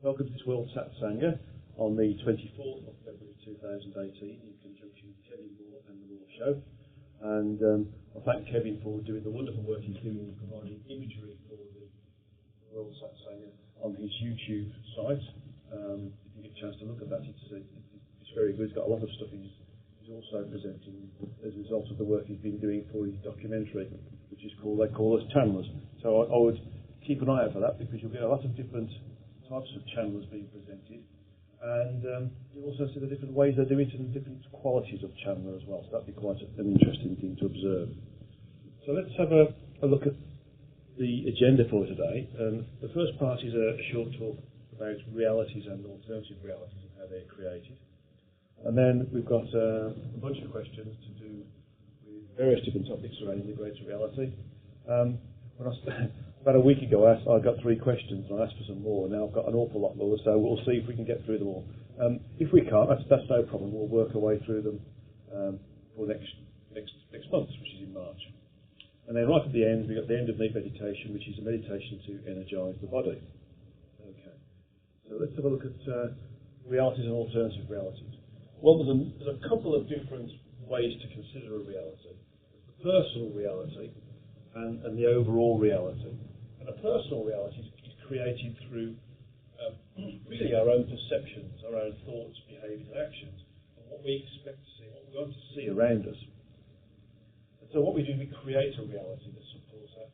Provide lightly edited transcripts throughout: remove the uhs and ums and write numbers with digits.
Welcome to this World Satsanga on the 24th of February 2018 in conjunction with Kevin Moore and the Moore Show. And I thank Kevin for doing the wonderful work he's doing in providing imagery for the World Satsanga on his YouTube site. If you get a chance to look at that, it's very good. He's got a lot of stuff he's also presenting as a result of the work he's been doing for his documentary, which is called, they call us channelers. So I would keep an eye out for that, because you'll get a lot of different types of channelers being presented, and you'll also see the different ways they do it and different qualities of channeler as well. So that'd be quite an interesting thing to observe. So let's have a look at the agenda for today. The first part is a short talk about realities and alternative realities and how they're created. And then we've got a bunch of questions to do with various different topics surrounding the greater reality. About a week ago, I got 3 questions, and I asked for some more. Now I've got an awful lot more, so we'll see if we can get through them all. If we can't, that's no problem. We'll work our way through them for next month, which is in March. And then right at the end, we've got the end of the meditation, which is a meditation to energize the body. Okay. So let's have a look at realities and alternative realities. Well, there's a couple of different ways to consider a reality. The personal reality and the overall reality. And a personal reality is created through really our own perceptions, our own thoughts, behaviours and actions, and what we expect to see, what we want to see around us. And so what we do, we create a reality that supports our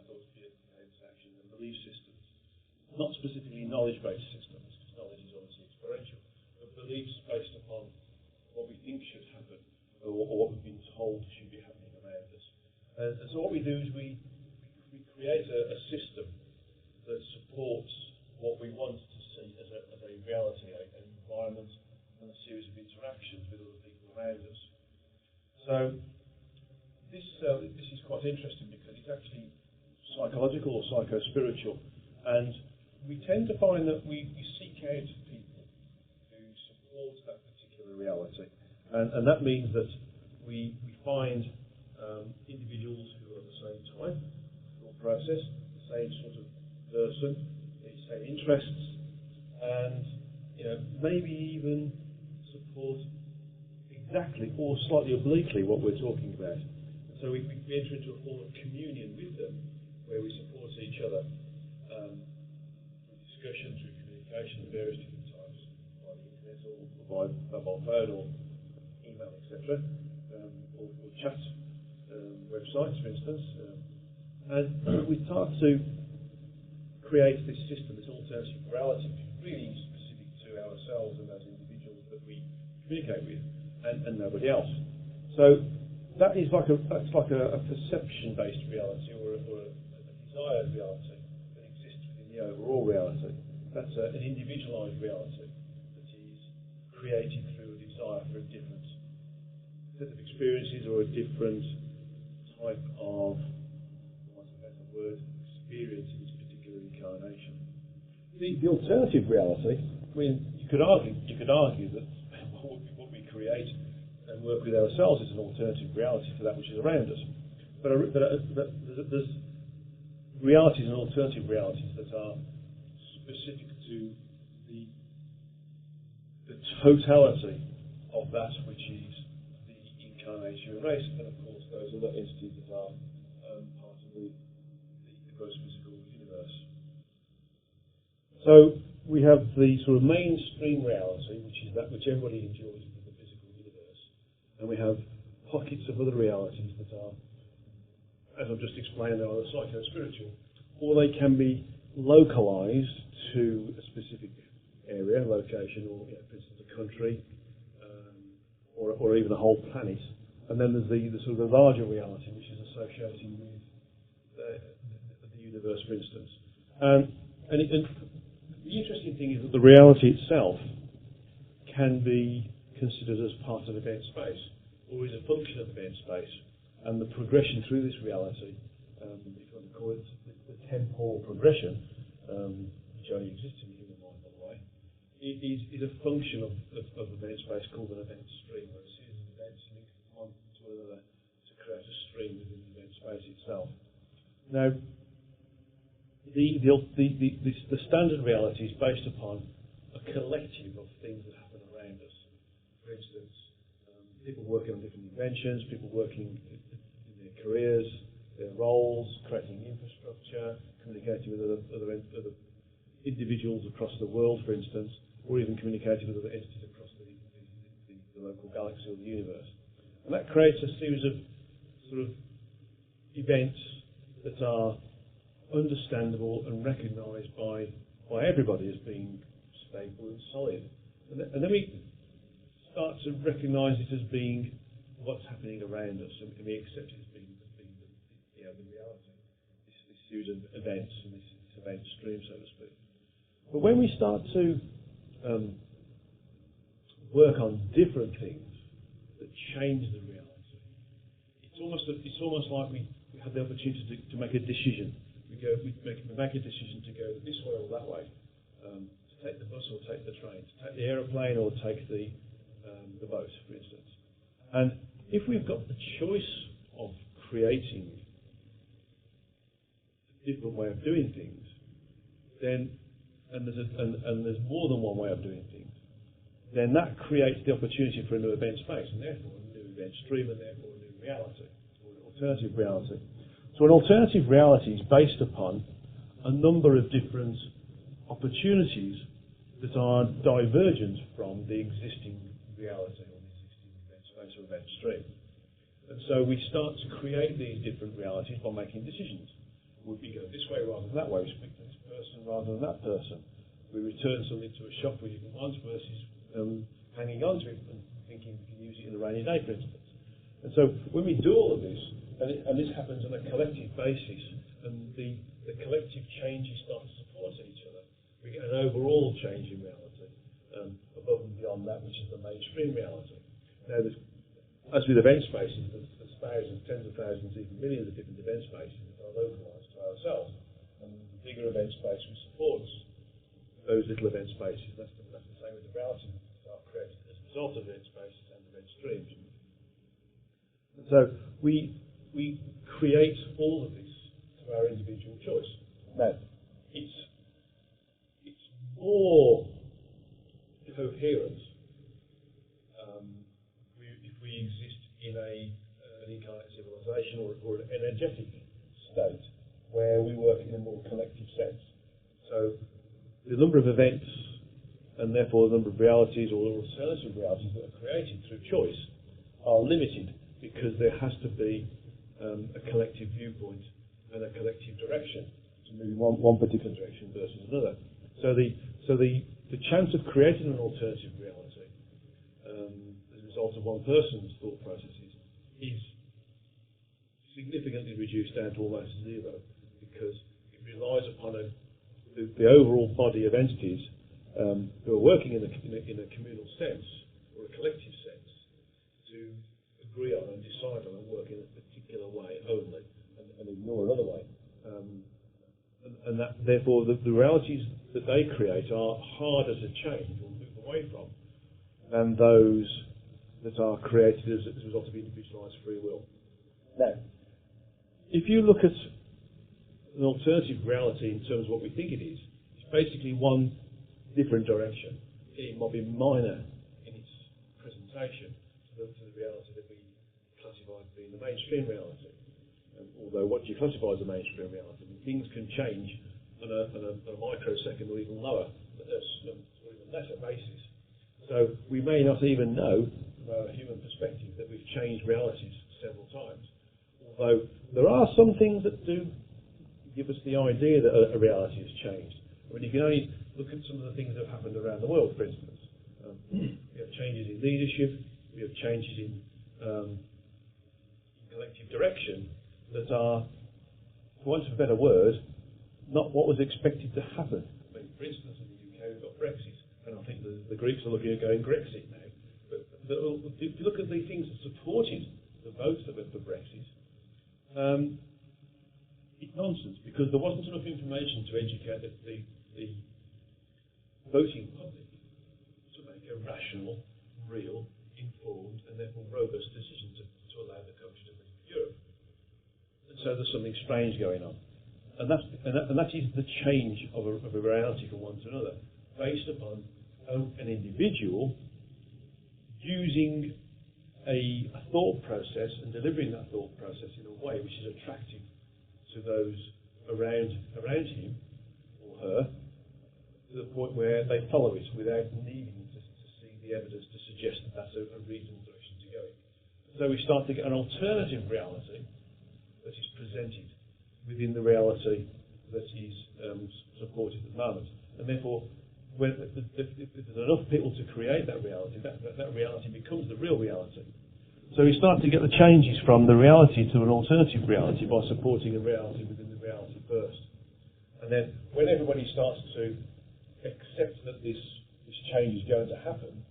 thoughts, behaviours, actions and belief systems. Not specifically knowledge-based systems, because knowledge is obviously experiential, but beliefs based upon what we think should happen, or what we've been told should be happening around us. And so what we do is we create a system that supports what we want to see as a reality, an environment and a series of interactions with other people around us. So this is quite interesting, because it's actually psychological or psycho-spiritual, and we tend to find that we seek out people who support that particular reality, and that means that we find individuals who are the same type, thought process, the same sort of person, the same interests, and maybe even support exactly or slightly obliquely what we're talking about. So we enter into a form of communion with them, where we support each other through discussion, through communication of various different types, by the internet or by mobile phone or email, etc., or chat websites, for instance. And we start to create this system, this alternative reality, which is really specific to ourselves and those individuals that we communicate with, and nobody else. So that's like a perception-based reality, or a desired reality that exists within the overall reality. That's an individualised reality that is created through a desire for a different set of experiences or a different type of, what's a better word, experience in this particular incarnation. The alternative reality, I mean, you could argue that what we create and work with ourselves is an alternative reality for that which is around us. But there's realities and alternative realities that are specific to the totality of that which is the incarnation of race, and of course those other entities that are part of the gross physical universe. So we have the sort of mainstream reality, which is that which everybody enjoys within the physical universe, and we have pockets of other realities that are, as I've just explained, are psycho-spiritual, or they can be localized to a specific area, location, or for instance a country, or even a whole planet. And then there's the sort of the larger reality, which is associated with the universe, for instance. And the interesting thing is that the reality itself can be considered as part of event space, or is a function of event space. And the progression through this reality, if you want to call it the temporal progression, which only exists in the human mind, by the way, is a function of event space called an event stream, where a series of events link one to another to create a stream within the event space itself. Now, the standard reality is based upon a collective of things that happen around us. For instance, people working on different inventions, people working in their careers, their roles, creating infrastructure, communicating with other individuals across the world, for instance, or even communicating with other entities across the local galaxy or the universe. And that creates a series of sort of events that are understandable and recognised by everybody as being stable and solid. And then we start to recognise it as being what's happening around us, and we accept it as being the reality, this series of events and this event stream, so to speak. But when we start to work on different things that change the reality, it's almost like we have the opportunity to make a decision. We make a decision to go this way or that way, to take the bus or take the train, to take the aeroplane or take the boat, for instance. And if we've got the choice of creating a different way of doing things, then and there's more than one way of doing things, then that creates the opportunity for a new event space, and therefore a new event stream, and therefore a new reality, or an alternative reality. So an alternative reality is based upon a number of different opportunities that are divergent from the existing reality or the existing event space or event stream. And so we start to create these different realities by making decisions. Would we go this way rather than that way? We speak to this person rather than that person. We return something to a shop we didn't want versus hanging on to it and thinking we can use it in a rainy day, for instance. And so when we do all of this, and this happens on a collective basis, and the collective changes start to support each other, we get an overall change in reality, above and beyond that which is the mainstream reality. Now, as with event spaces, there's thousands, tens of thousands, even millions of different event spaces that are localised to ourselves. And the bigger event space which supports those little event spaces, that's the same with the realities that are created as a result of event spaces and event streams. And so we create all of this to our individual choice. Now, it's more coherent if we exist in an incarnate civilization or an energetic state where we work in a more collective sense. So the number of events and therefore the number of realities or alternative realities that are created through choice are limited because there has to be a collective viewpoint and a collective direction to move in one particular direction versus another. So the chance of creating an alternative reality as a result of one person's thought processes is significantly reduced down to almost zero because it relies upon the overall body of entities who are working in a communal sense or a collective sense to agree on and decide on and work in a particular way only and ignore another way. And that therefore the realities that they create are harder to change or move away from than those that are created as a result of individualised free will. Now, if you look at an alternative reality in terms of what we think it is, it's basically one different direction. It might be minor in its presentation to the reality that we classify as being the mainstream reality. Although what you classify as a mainstream reality, things can change on a microsecond or even lower, or even lesser basis. So we may not even know, from a human perspective, that we've changed realities several times. Although there are some things that do give us the idea that a reality has changed. I mean, you can only look at some of the things that have happened around the world, for instance. We have changes in leadership, we have changes in collective direction that are, for want of a better word, not what was expected to happen. I mean, for instance, in the UK we've got Brexit, and I think the Greeks are looking at going Grexit now. But if you look at the things that supported the votes that went for Brexit, it's nonsense because there wasn't enough information to educate the voting public to make a rational, real, informed, and therefore robust decision to allow the country to leave Europe. And so there's something strange going on. that is the change of a reality from one to another, based upon an individual using a thought process and delivering that thought process in a way which is attractive to those around him or her, to the point where they follow it without needing to see the evidence to suggest that that's a reasonable direction to go in. So we start to get an alternative reality that is presented within the reality that is supported at the moment. And therefore, if there's enough people to create that reality, that reality becomes the real reality. So we start to get the changes from the reality to an alternative reality by supporting a reality within the reality first. And then when everybody starts to accept that this change is going to happen,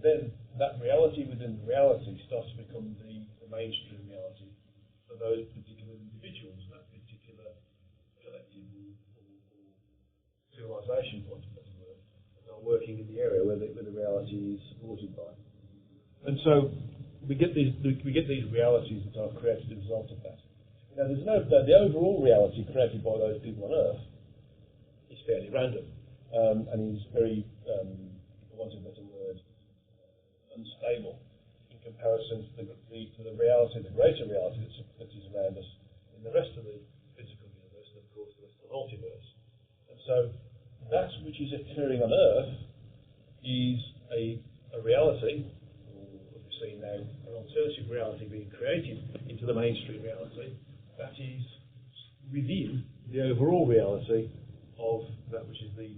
then that reality within the reality starts to become the mainstream reality for those particular individuals, that particular collective or civilization point of view, that are working in the area where the reality is supported by. And so we get these realities that are created as a result of that. Now, the overall reality created by those people on Earth is fairly random, and is very, for want of a better word, unstable in comparison to the reality, the greater reality that is around us in the rest of the physical universe, and of course the rest of the multiverse. And so that which is occurring on Earth is a reality, seeing now an alternative reality being created into the mainstream reality that is within the overall reality of that which is the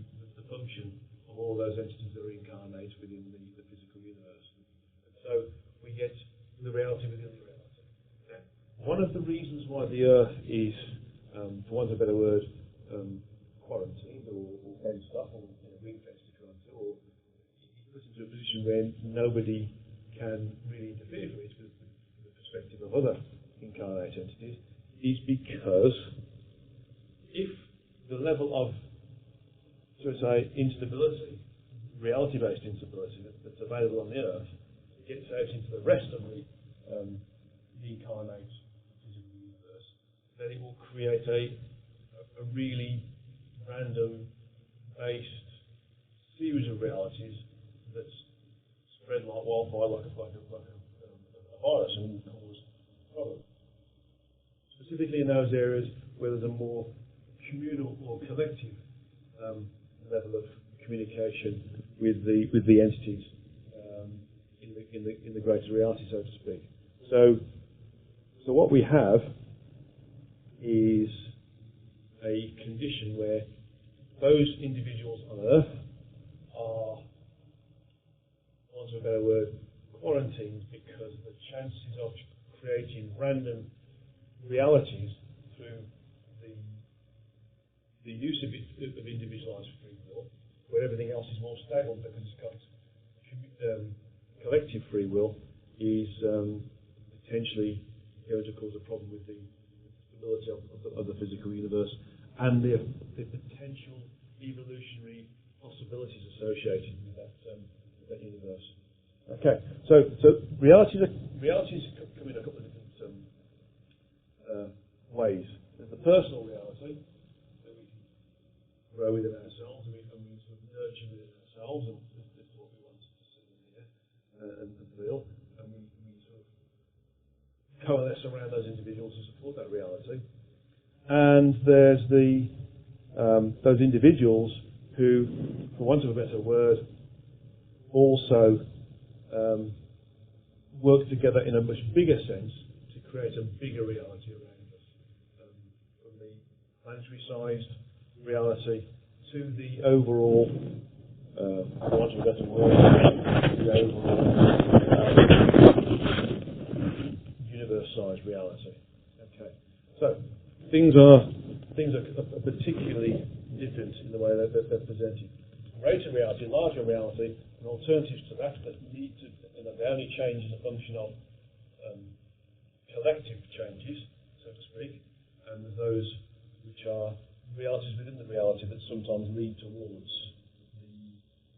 function of all those entities that are incarnate within the physical universe. And so we get the reality within the reality. Now, one of the reasons why the Earth is, for want of a better word, quarantined or fenced up or ring-fenced to quarantine, or put into a position where nobody can really interfere with it from the perspective of other incarnate entities, is because if the level of, so to say, instability, reality-based instability that's available on the Earth gets out into the rest of the incarnate physical universe, then it will create a really random-based series of realities that's spread like wildfire, like a virus, and cause problems. Specifically in those areas where there's a more communal or collective level of communication with the entities in the greater reality, so to speak. So what we have is a condition where those individuals on Earth are, for want of a better word, quarantined because the chances of creating random realities through the use of individualised free will, where everything else is more stable because it's got collective free will, is potentially going to cause a problem with the stability of the physical universe and the potential evolutionary possibilities associated with that universe. Okay, so realities come in a couple of different ways. There's the personal reality that we can grow within ourselves, and we sort of nurture within ourselves, and this is what we want to see in here and feel, and we sort of coalesce around those individuals to support that reality. And there's those individuals who, for want of a better word, also work together in a much bigger sense to create a bigger reality around us, from the planetary-sized reality to the overall, for want of a better word, the overall universe-sized reality. Okay, so things are particularly different in the way that they're presented. Greater reality, larger reality, and alternatives to that need to, they only change as a function of collective changes, so to speak, and those which are realities within the reality that sometimes lead towards the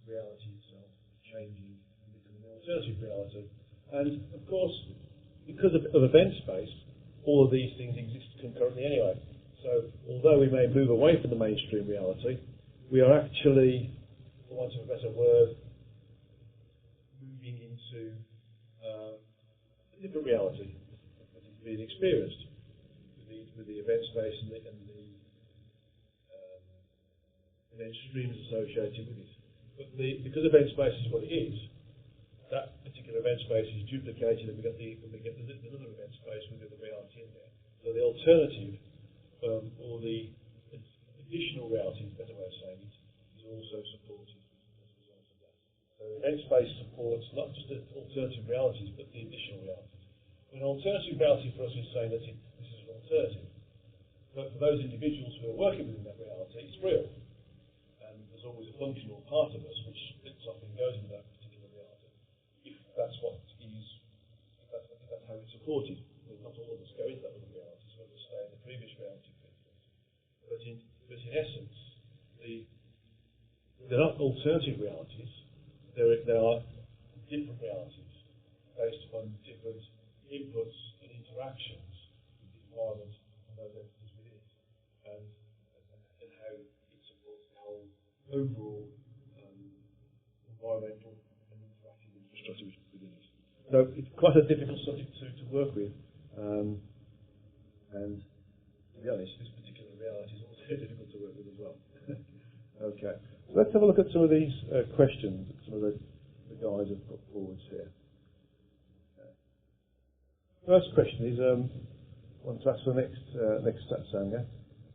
reality itself changing and becoming an alternative reality. And of course, because of event space, all of these things exist concurrently anyway. So although we may move away from the mainstream reality, we are actually, for want of a better word, moving into a different reality that is being experienced with the event space and the streams associated with it. But because event space is what it is, that particular event space is duplicated, and we get another event space with the reality in there. So the alternative, or the additional reality, is a better way of saying it, is also supported as a result of that. So event space supports not just the alternative realities, but the additional realities. An alternative reality for us is saying that this is an alternative. But for those individuals who are working within that reality, it's real. And there's always a functional part of us which splits off and goes into that particular reality. If that's how it's supported. Not all of us go into that other reality, so we'll stay in the previous reality, for instance. But in essence, they're not alternative realities. They are different realities based upon different inputs and interactions with the environment and those entities within it, and how it supports the whole overall environmental and interactive infrastructure within it. So it's quite a difficult subject to work with. And to be honest, this particular reality is also difficult to work with as well. Okay, so let's have a look at some of these questions that some of the guys have put forward here. Okay. First question is, I want to ask for the next Satsanga.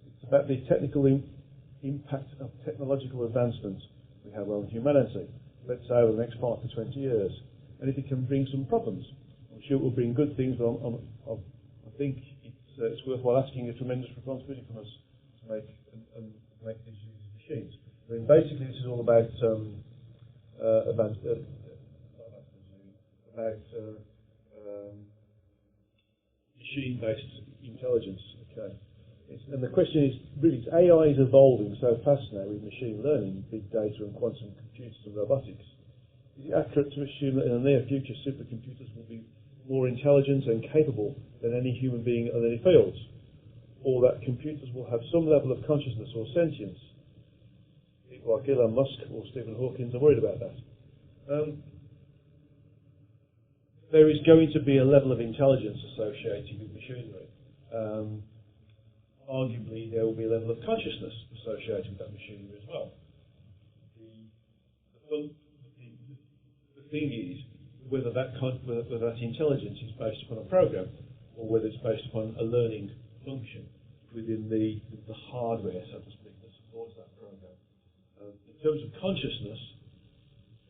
It's about the technical impact of technological advancements we have on humanity, let's say over the next 5 to 20 years, and if it can bring some problems. I'm sure it will bring good things, but I think it's worthwhile asking a tremendous responsibility from us to make these machines. I mean, basically, this is all about machine-based intelligence. Okay, and the question is, really, AI is evolving so fast now with machine learning, big data, and quantum computers and robotics. Is it accurate to assume that in the near future, supercomputers will be more intelligent and capable than any human being in any fields, or that computers will have some level of consciousness or sentience? People like Elon Musk or Stephen Hawking are worried about that. There is going to be a level of intelligence associated with machinery. Arguably, there will be a level of consciousness associated with that machinery as well. The thing is, whether that intelligence is based upon a program, or whether it's based upon a learning function within the hardware, so to speak, that supports that program. In terms of consciousness,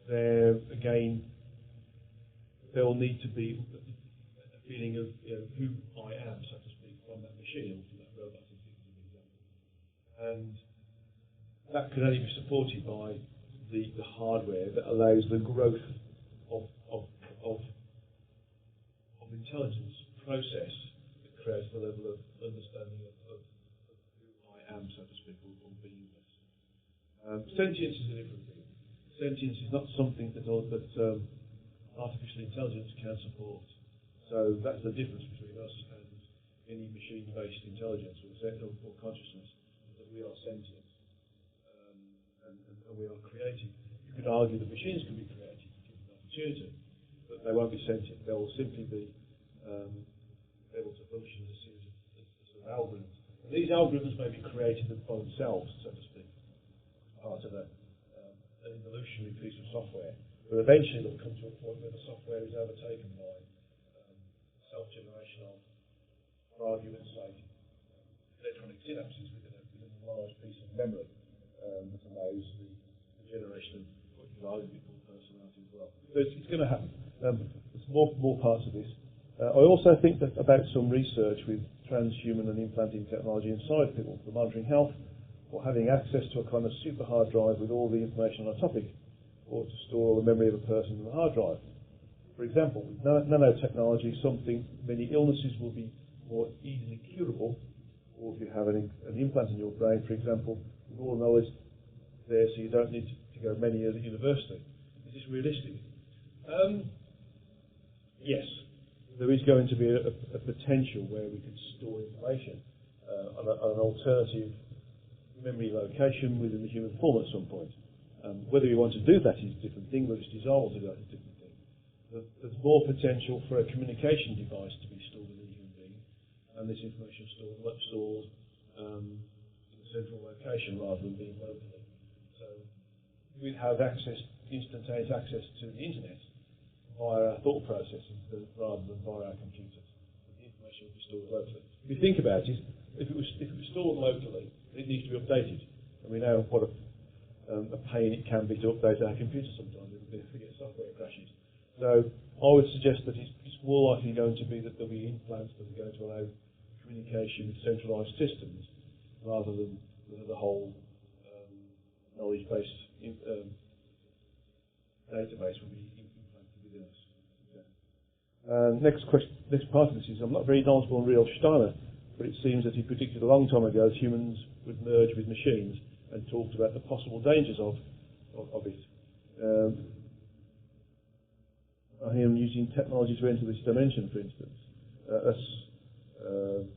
there will need to be a feeling of who I am, so to speak, from that machine, from that robot, as an example. And that can only be supported by the hardware that allows the growth of intelligence process that creates the level of understanding of who I am, so to speak, or beingness. Sentience is a different thing. Sentience is not something that artificial intelligence can support. So that's the difference between us and any machine-based intelligence or consciousness, that we are sentient and we are creative. You could argue that machines can be creative given the opportunity, but they won't be sentient. They will simply be able to function as a series of algorithms. And these algorithms may be created by themselves, so to speak, part of an evolutionary piece of software. But eventually they'll come to a point where the software is overtaken by self-generation of, for argument's sake, electronic synapses within a large piece of memory that allows the generation of what you could argue be called personality as well. So it's going to happen. There's more parts of this. I also think that about some research with transhuman and implanting technology inside people for monitoring health, or having access to a kind of super hard drive with all the information on a topic, or to store all the memory of a person in the hard drive. For example, with nanotechnology, many illnesses will be more easily curable, or if you have an implant in your brain, for example, with all the knowledge there, so you don't need to go many years at university. Is this realistic? Yes. There is going to be a potential where we could store information an alternative memory location within the human form at some point. Whether you want to do that is a different thing, whether it's desirable to do that is a different thing. There's more potential for a communication device to be stored within a human being, and this information stored in a central location rather than being locally. So we'd have instantaneous access to the internet via our thought processes rather than via our computers. The information would be stored locally. If you think about it, if it was stored locally, it needs to be updated. And we know what a pain it can be to update our computer sometimes if we get software crashes. So I would suggest that it's more likely going to be that there'll be implants that are going to allow communication with centralised systems rather than the whole knowledge-based database will be implanted within us. Okay. Next part of this is, I'm not very knowledgeable on Rudolf Steiner, but it seems that he predicted a long time ago that humans would merge with machines and talked about the possible dangers of it. I hear him using technology to enter this dimension, for instance.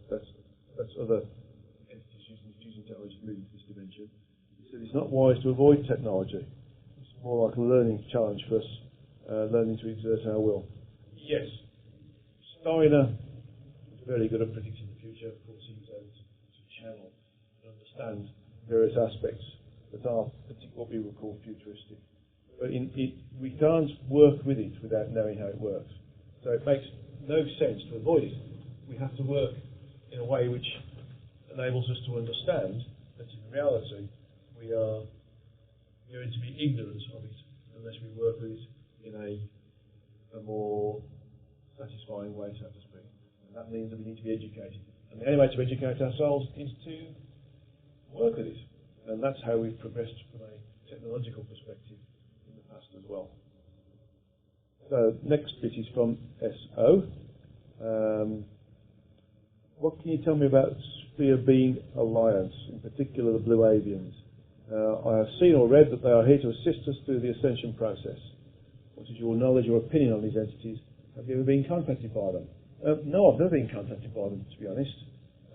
That's other entities using technology to move into this dimension. He said it's not wise to avoid technology. It's more like a learning challenge for us, learning to exert our will. Yes, Steiner was very good at predicting the future. Of course, he was able to channel and understand various aspects that are what we would call futuristic. But we can't work with it without knowing how it works. So it makes no sense to avoid it. We have to work in a way which enables us to understand that in reality we are going to be ignorant of it unless we work with it in a more satisfying way, so to speak. And that means that we need to be educated. And the only way to educate ourselves is to work with it. And that's how we've progressed from a technological perspective in the past as well. So next bit is from SO. What can you tell me about Sphere Being Alliance, in particular the Blue Avians? I have seen or read that they are here to assist us through the ascension process. What is your knowledge or opinion on these entities? Have you ever been contacted by them? No, I've never been contacted by them, to be honest.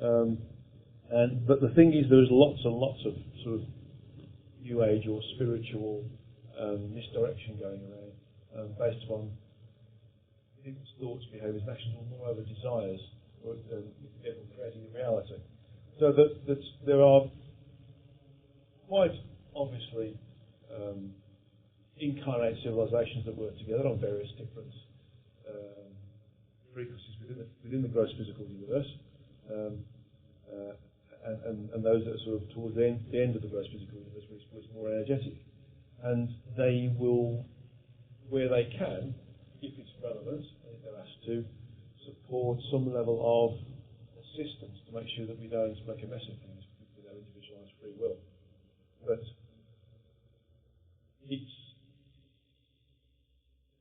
But the thing is, there's lots and lots of sort of New Age or spiritual misdirection going around based upon people's thoughts, behaviours, and actions, or moreover desires, or people creating the reality. So that there are quite obviously incarnate civilizations that work together on various different frequencies within the gross physical universe. And those that are sort of towards the end of the gross physical universe, which is more energetic. And they will, where they can, if it's relevant, if they're asked to, support some level of assistance to make sure that we don't make a mess of things with our individualised free will. But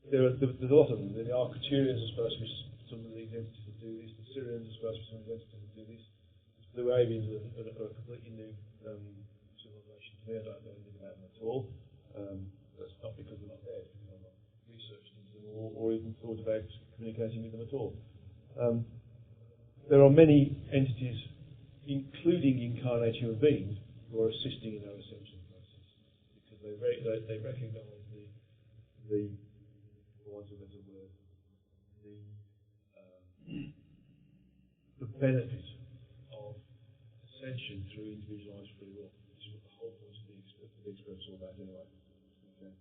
there's a lot of them. The Arcturians are supposed to be some of these entities that do this. The Syrians are supposed to be some of these entities that do this. The Blue Avians are a completely new civilization to me. I don't know anything about them at all. That's not because they're not there, it's because I've not researched into them or even thought about communicating with them at all. There are many entities, including incarnate human beings, who are assisting in our ascension process because they recognise the for want of a better word, the benefit of ascension through individualised free will, which is what the whole point of the experiment is all about anyway. Okay.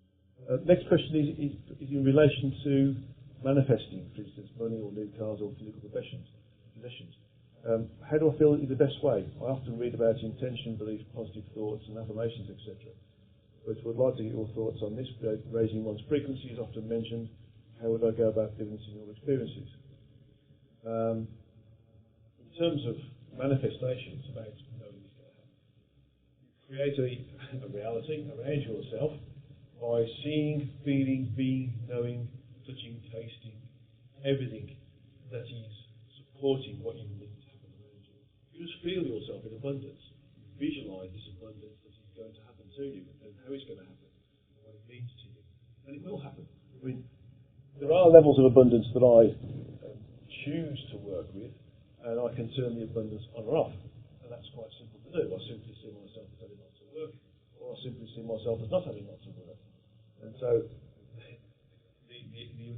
Next question is in relation to manifesting, for instance, money or new cars or physical possessions. How do I feel is the best way? I often read about intention, beliefs, positive thoughts and affirmations, etc. But would like to get your thoughts on this. Raising one's frequency is often mentioned. How would I go about doing this in your experiences? In terms of manifestation, it's about knowing it's going to happen. You create a reality around yourself by seeing, feeling, being, knowing, touching, tasting, everything that is supporting what you need to happen around you. You just feel yourself in abundance. You visualise this abundance that is going to happen to you and how it's going to happen and what it means to you. And it will happen. I mean, there are levels of abundance that I choose to work with, and I can turn the abundance on or off. that's quite simple to do. I simply see myself as having lots of work, or I simply see myself as not having lots of work. And so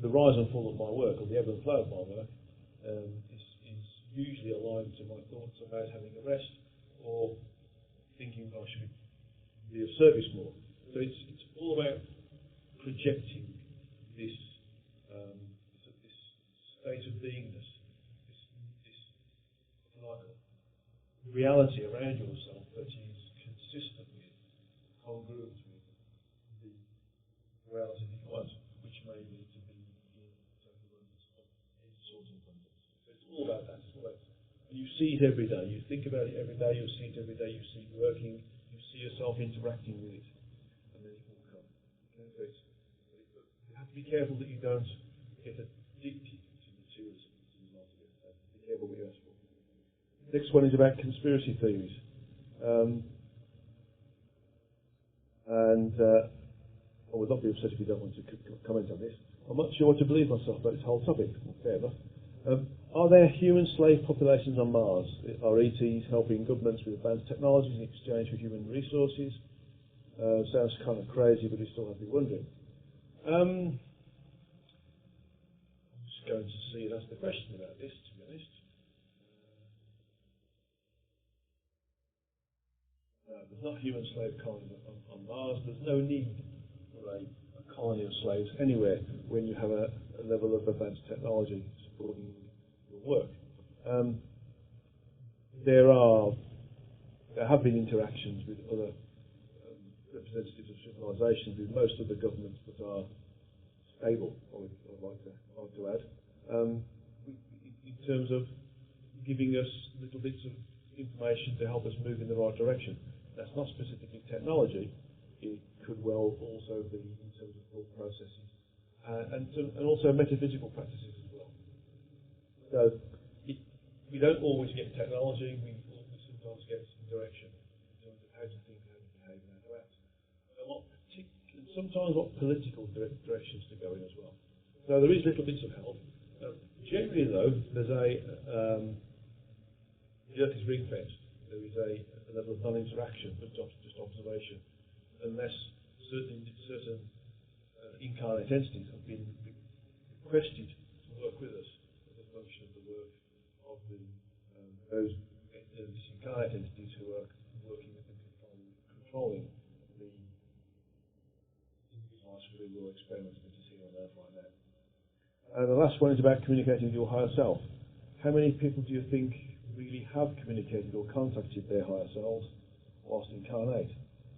the rise and fall of my work, or the ebb and flow of my work, is usually aligned to my thoughts about having a rest, or thinking I should be of service more. So it's all about projecting this state of beingness, this like reality around yourself that is consistent with, congruent with the reality that you want, which may need to be in total abundance of any sort of abundance. So it's all about that. It's all about, and you see it every day. You think about it every day. You see it every day. You see it working. You see yourself interacting with it, and then it will come. Okay, so you have to be careful that you don't get addicted to materialism as a result of it. So be careful what you ask for. Next one is about conspiracy theories. I would not be upset if you don't want to comment on this. I'm not sure what to believe myself about this whole topic. Fair enough. Are there human slave populations on Mars? Are ETs helping governments with advanced technologies in exchange for human resources? Sounds kind of crazy, but we still have to be wondering. I'm just going to see and ask the question about this, to be honest. No, there's not human slave colonies on Mars. There's no need for a colony of slaves anywhere when you have a level of advanced technology supporting your work. There have been interactions with other representatives of civilizations, with most of the governments that are stable, I'd like to add, in terms of giving us little bits of information to help us move in the right direction. That's not specifically technology. It could well also be in terms of thought processes and also metaphysical practices as well. So we don't always get technology. We sometimes get some direction in terms of how to think, how to behave, and how to act. And sometimes what political directions to go in as well. So there is little bits of help. Generally, though, there's the Earth is ring-fenced. There is a level of non-interaction, but just observation, unless certain incarnate entities have been requested to work with us as a function of the work of those incarnate entities who are working with and controlling the device for the experiments that is here on Earth right now. And the last one is about communicating with your higher self. How many people do you think really have communicated or contacted their higher selves whilst incarnate?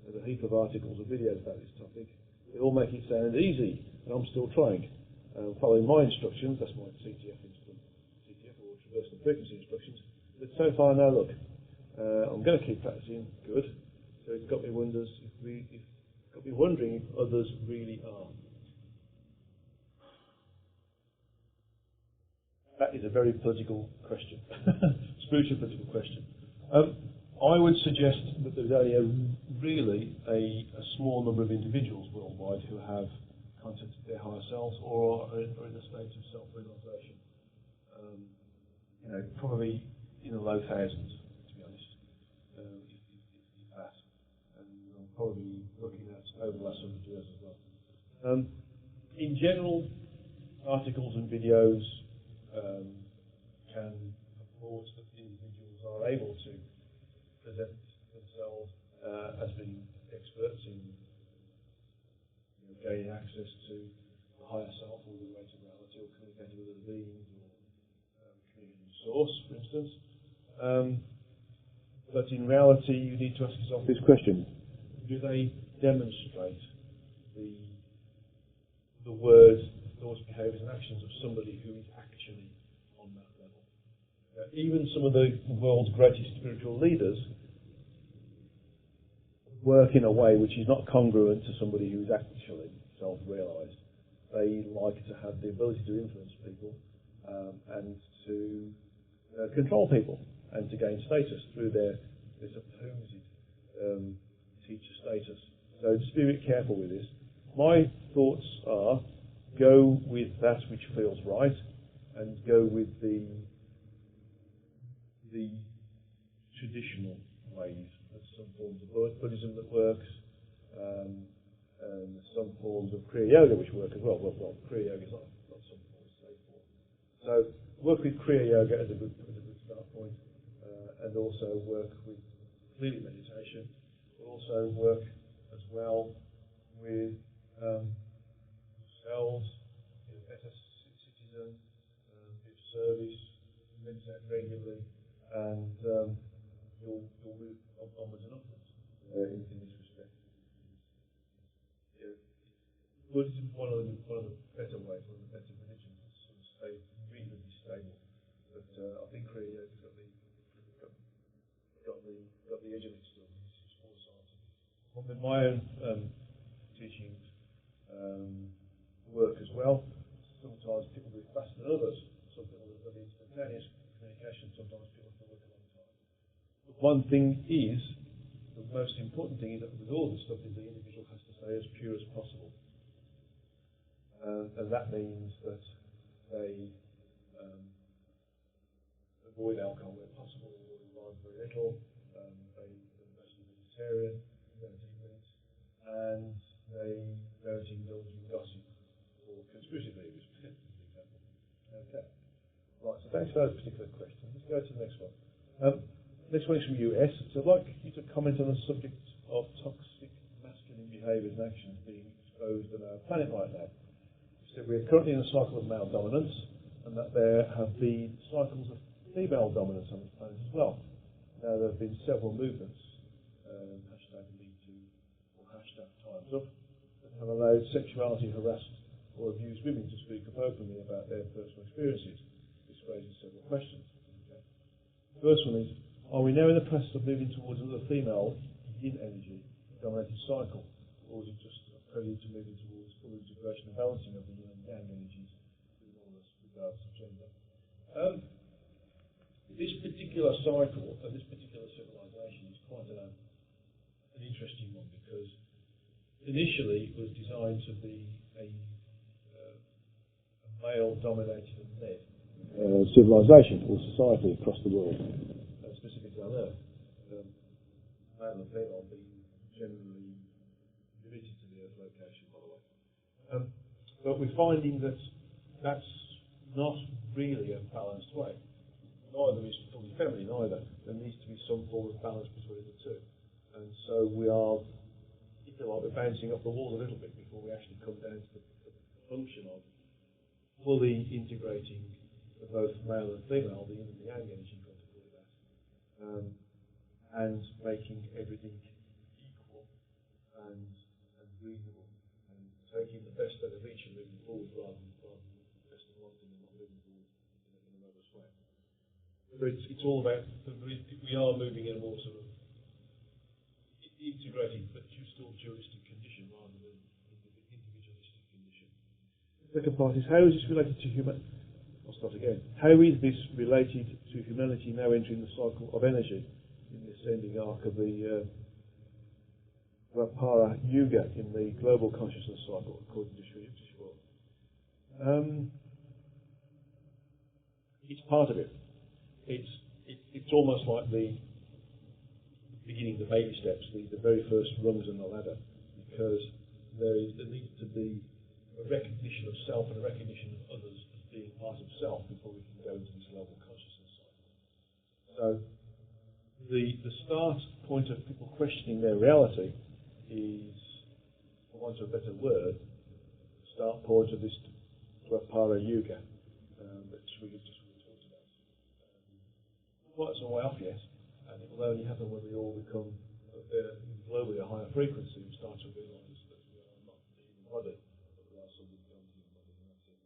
There's a heap of articles and videos about this topic. They all make it sound easy, and I'm still trying. Following my instructions, that's my CTF or traversal frequency instructions. But so far, no luck. I'm going to keep practicing. Good. So it's got me wondering if others really are. That is a very political question, spiritual political question. I would suggest that there's only really a small number of individuals worldwide who have contacted their higher selves or are in a state of self-realization. Probably in the low thousands, to be honest, if that. And I'm probably looking at over the last 100 years as well. In general, articles and videos can purport that individuals are able to present themselves as being experts in gaining access to the higher self or the greater reality, or communicating with other beings, or communicating with source, for instance. But in reality, you need to ask yourself this question: do they demonstrate the words, thoughts, behaviours, and actions of somebody who is actually on that level? Even some of the world's greatest spiritual leaders work in a way which is not congruent to somebody who is actually self-realised. They like to have the ability to influence people and to control people and to gain status through their supposed teacher status. So just be a bit careful with this. My thoughts are: go with that which feels right, and go with the traditional ways. There's some forms of Buddhism that works, and some forms of Kriya Yoga which work as well. Well, Kriya Yoga is not some form of safe form. So work with Kriya Yoga as a good start point, and also work with clearly meditation. We'll also work as well with yourselves, be a better citizen, be of service, meditate regularly, and you'll move onwards and upwards in this respect. Buddhism is one of the better ways, one of the better religions to sort of stay reasonably stable. But I think Kriya Yoga's got the edge of it still. It's more scientific. With my own teachings work as well. Sometimes people do it faster than others. Some people have the instantaneous communication. Sometimes people have to work a long time. But one thing is, the most important thing is that with all this stuff is the individual has to stay as pure as possible. And that means that they avoid alcohol where possible, avoid wine very little, they mostly vegetarian, don't eat meat, and they don't indulge in gossip or conspiracy theories, for example. Okay. Right, so thanks for those particular questions. Let's go to the next one. Next one is from US. So I'd like you to comment on the subject of toxic masculine behaviours and actions being exposed on our planet right now. So we're currently in a cycle of male dominance, and that there have been cycles of female dominance on this planet as well. Now there have been several movements, hashtag #MeToo or hashtag Time's Up, that have allowed sexuality harassed or abused women to speak up openly about their personal experiences. This raises several questions. Okay. The first one is, are we now in the process of moving towards another female yin energy dominated cycle, or is it just a prelude to moving towards full integration and balancing of the yin and yang energies with all regards to gender? This particular cycle and this particular civilization is quite an interesting one, because initially it was designed to be a male-dominated and led civilization or society across the world, specifically on Earth. Male and female being generally limited to the Earth location, by the way. But we're finding that that's not really a balanced way. Neither is fully feminine either. There needs to be some form of balance between the two. And so we are, if you like, we're bouncing up the walls a little bit before we actually come down to the function of fully integrating the both male and female, the yin and the yang energy, you've got to call it that, and making everything equal and reasonable, and taking the best out of each and moving forward rather than the best of one thing and not moving forward in another way. So it's all about, we are moving in a more sort of integrated but still dualistic condition rather than individualistic condition. The second part is, how is this related to human? I'll start again. How is this related to humanity now entering the cycle of energy in the ascending arc of the Vapara Yuga in the global consciousness cycle, according to Sri Yukteswar? It's part of it. It's almost like the beginning, the baby steps, the very first rungs in the ladder, because there needs to be a recognition of self and a recognition of others as being part of self before we can go into this global consciousness cycle. So the start point of people questioning their reality is, for want of a better word, the start point of this Dwapara Yuga that we just talked about. Quite some way off yet, and it will only happen when we all become globally a higher frequency and start to realise that we are not the human body, but we are something beyond the human body, and that's it.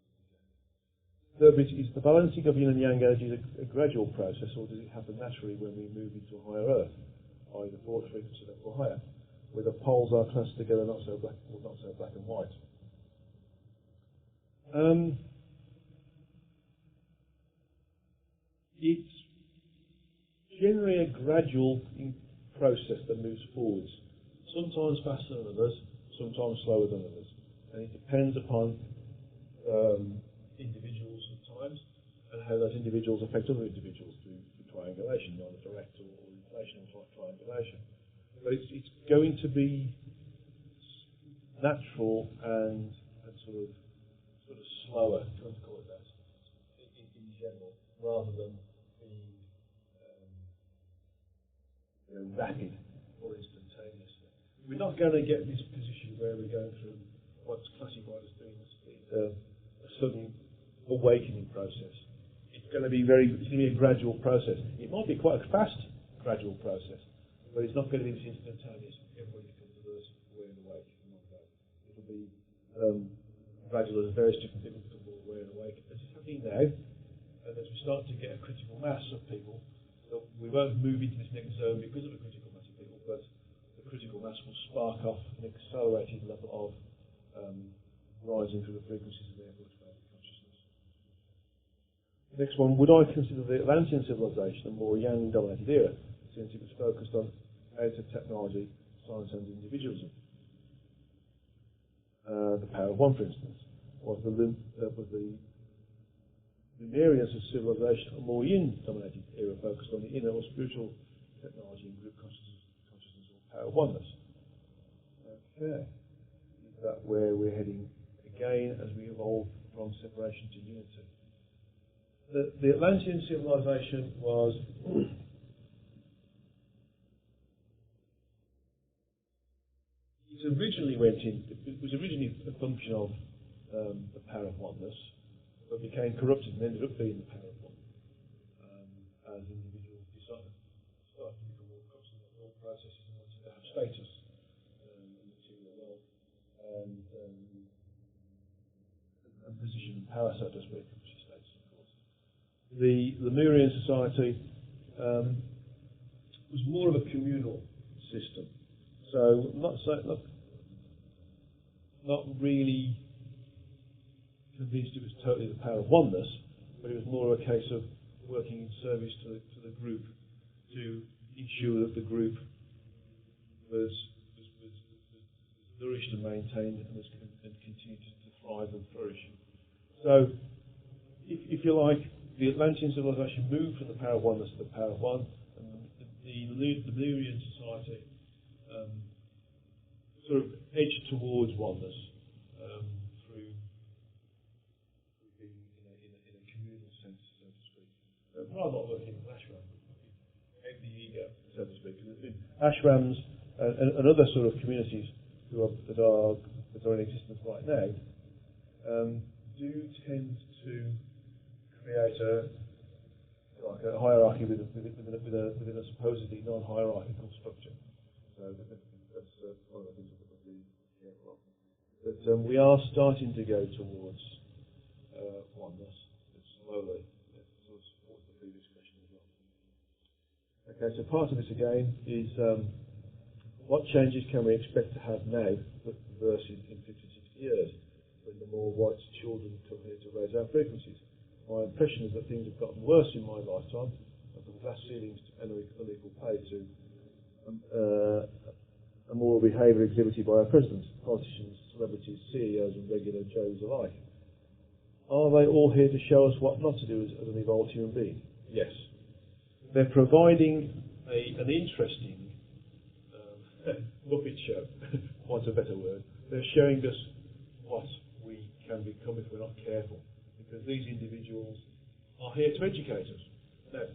Third bit is, the balancing of yin and yang energy a gradual process, or does it happen naturally when we move into a higher earth, i.e. the fourth frequency level or higher, where the poles are clustered together, not so black and white? It's generally a gradual process that moves forwards, sometimes faster than others, sometimes slower than others, and it depends upon individuals at times and how those individuals affect other individuals through triangulation, either direct or orientation and triangulation. But it's going to be natural and sort of slower, if you want to call it that, in general, rather than being rapid or instantaneous. We're not going to get this position where we're going through what's classified as being a sudden awakening process. It's going to be a gradual process. It might be quite a fast gradual process, but it's not going to be this instantaneous. Everybody becomes aware and awake in one go. It'll be gradual as various different people become more aware and awake. As it's happening now, and as we start to get a critical mass of people, we won't move into this next zone because of a critical mass of people, but the critical mass will spark off an accelerated level of rising through the frequencies of their expanded consciousness. Next one, would I consider the Atlantean civilization a more yang-dominated era, since it was focused on out of technology, science and individualism? The power of one, for instance, was the Lemurians of civilization a more yin-dominated era focused on the inner or spiritual technology and group consciousness or power of oneness? Okay. Is that where we're heading again as we evolve from separation to unity? The Atlantean civilization was it was originally a function of the power of oneness, but became corrupted and ended up being the power of one as individuals started to become more conscious of all processes and wanted to have status and material wealth and position and power, so to speak, which is status, of course. The Lemurian society was more of a communal system. So not really convinced it was totally the power of oneness, but it was more a case of working in service to the group to ensure that the group was nourished and maintained and continued to thrive and flourish. So, if you like, the Atlantean civilization moved from the power of oneness to the power of one, and the Lemurian society sort of edged towards oneness through being in a communal sense, so to speak. Rather not working in an ashram, out the ego, so to speak. Ashrams and other sort of communities that are in existence right now do tend to create a hierarchy within a supposedly non-hierarchical structure. So that's one of the things that we've got to be careful of. But we are starting to go towards oneness, slowly. That sort of supports the previous question as well. Okay, so part of this again is what changes can we expect to have now versus in 50, 60 years when the more white children come here to raise our frequencies? My impression is that things have gotten worse in my lifetime, from glass ceilings and unequal pay to a moral behaviour exhibited by our presidents, politicians, celebrities, CEOs and regular Joes alike. Are they all here to show us what not to do as an evolved human being? Yes. They're providing an interesting Muppet show, what's a better word. They're showing us what we can become if we're not careful, because these individuals are here to educate us. Now,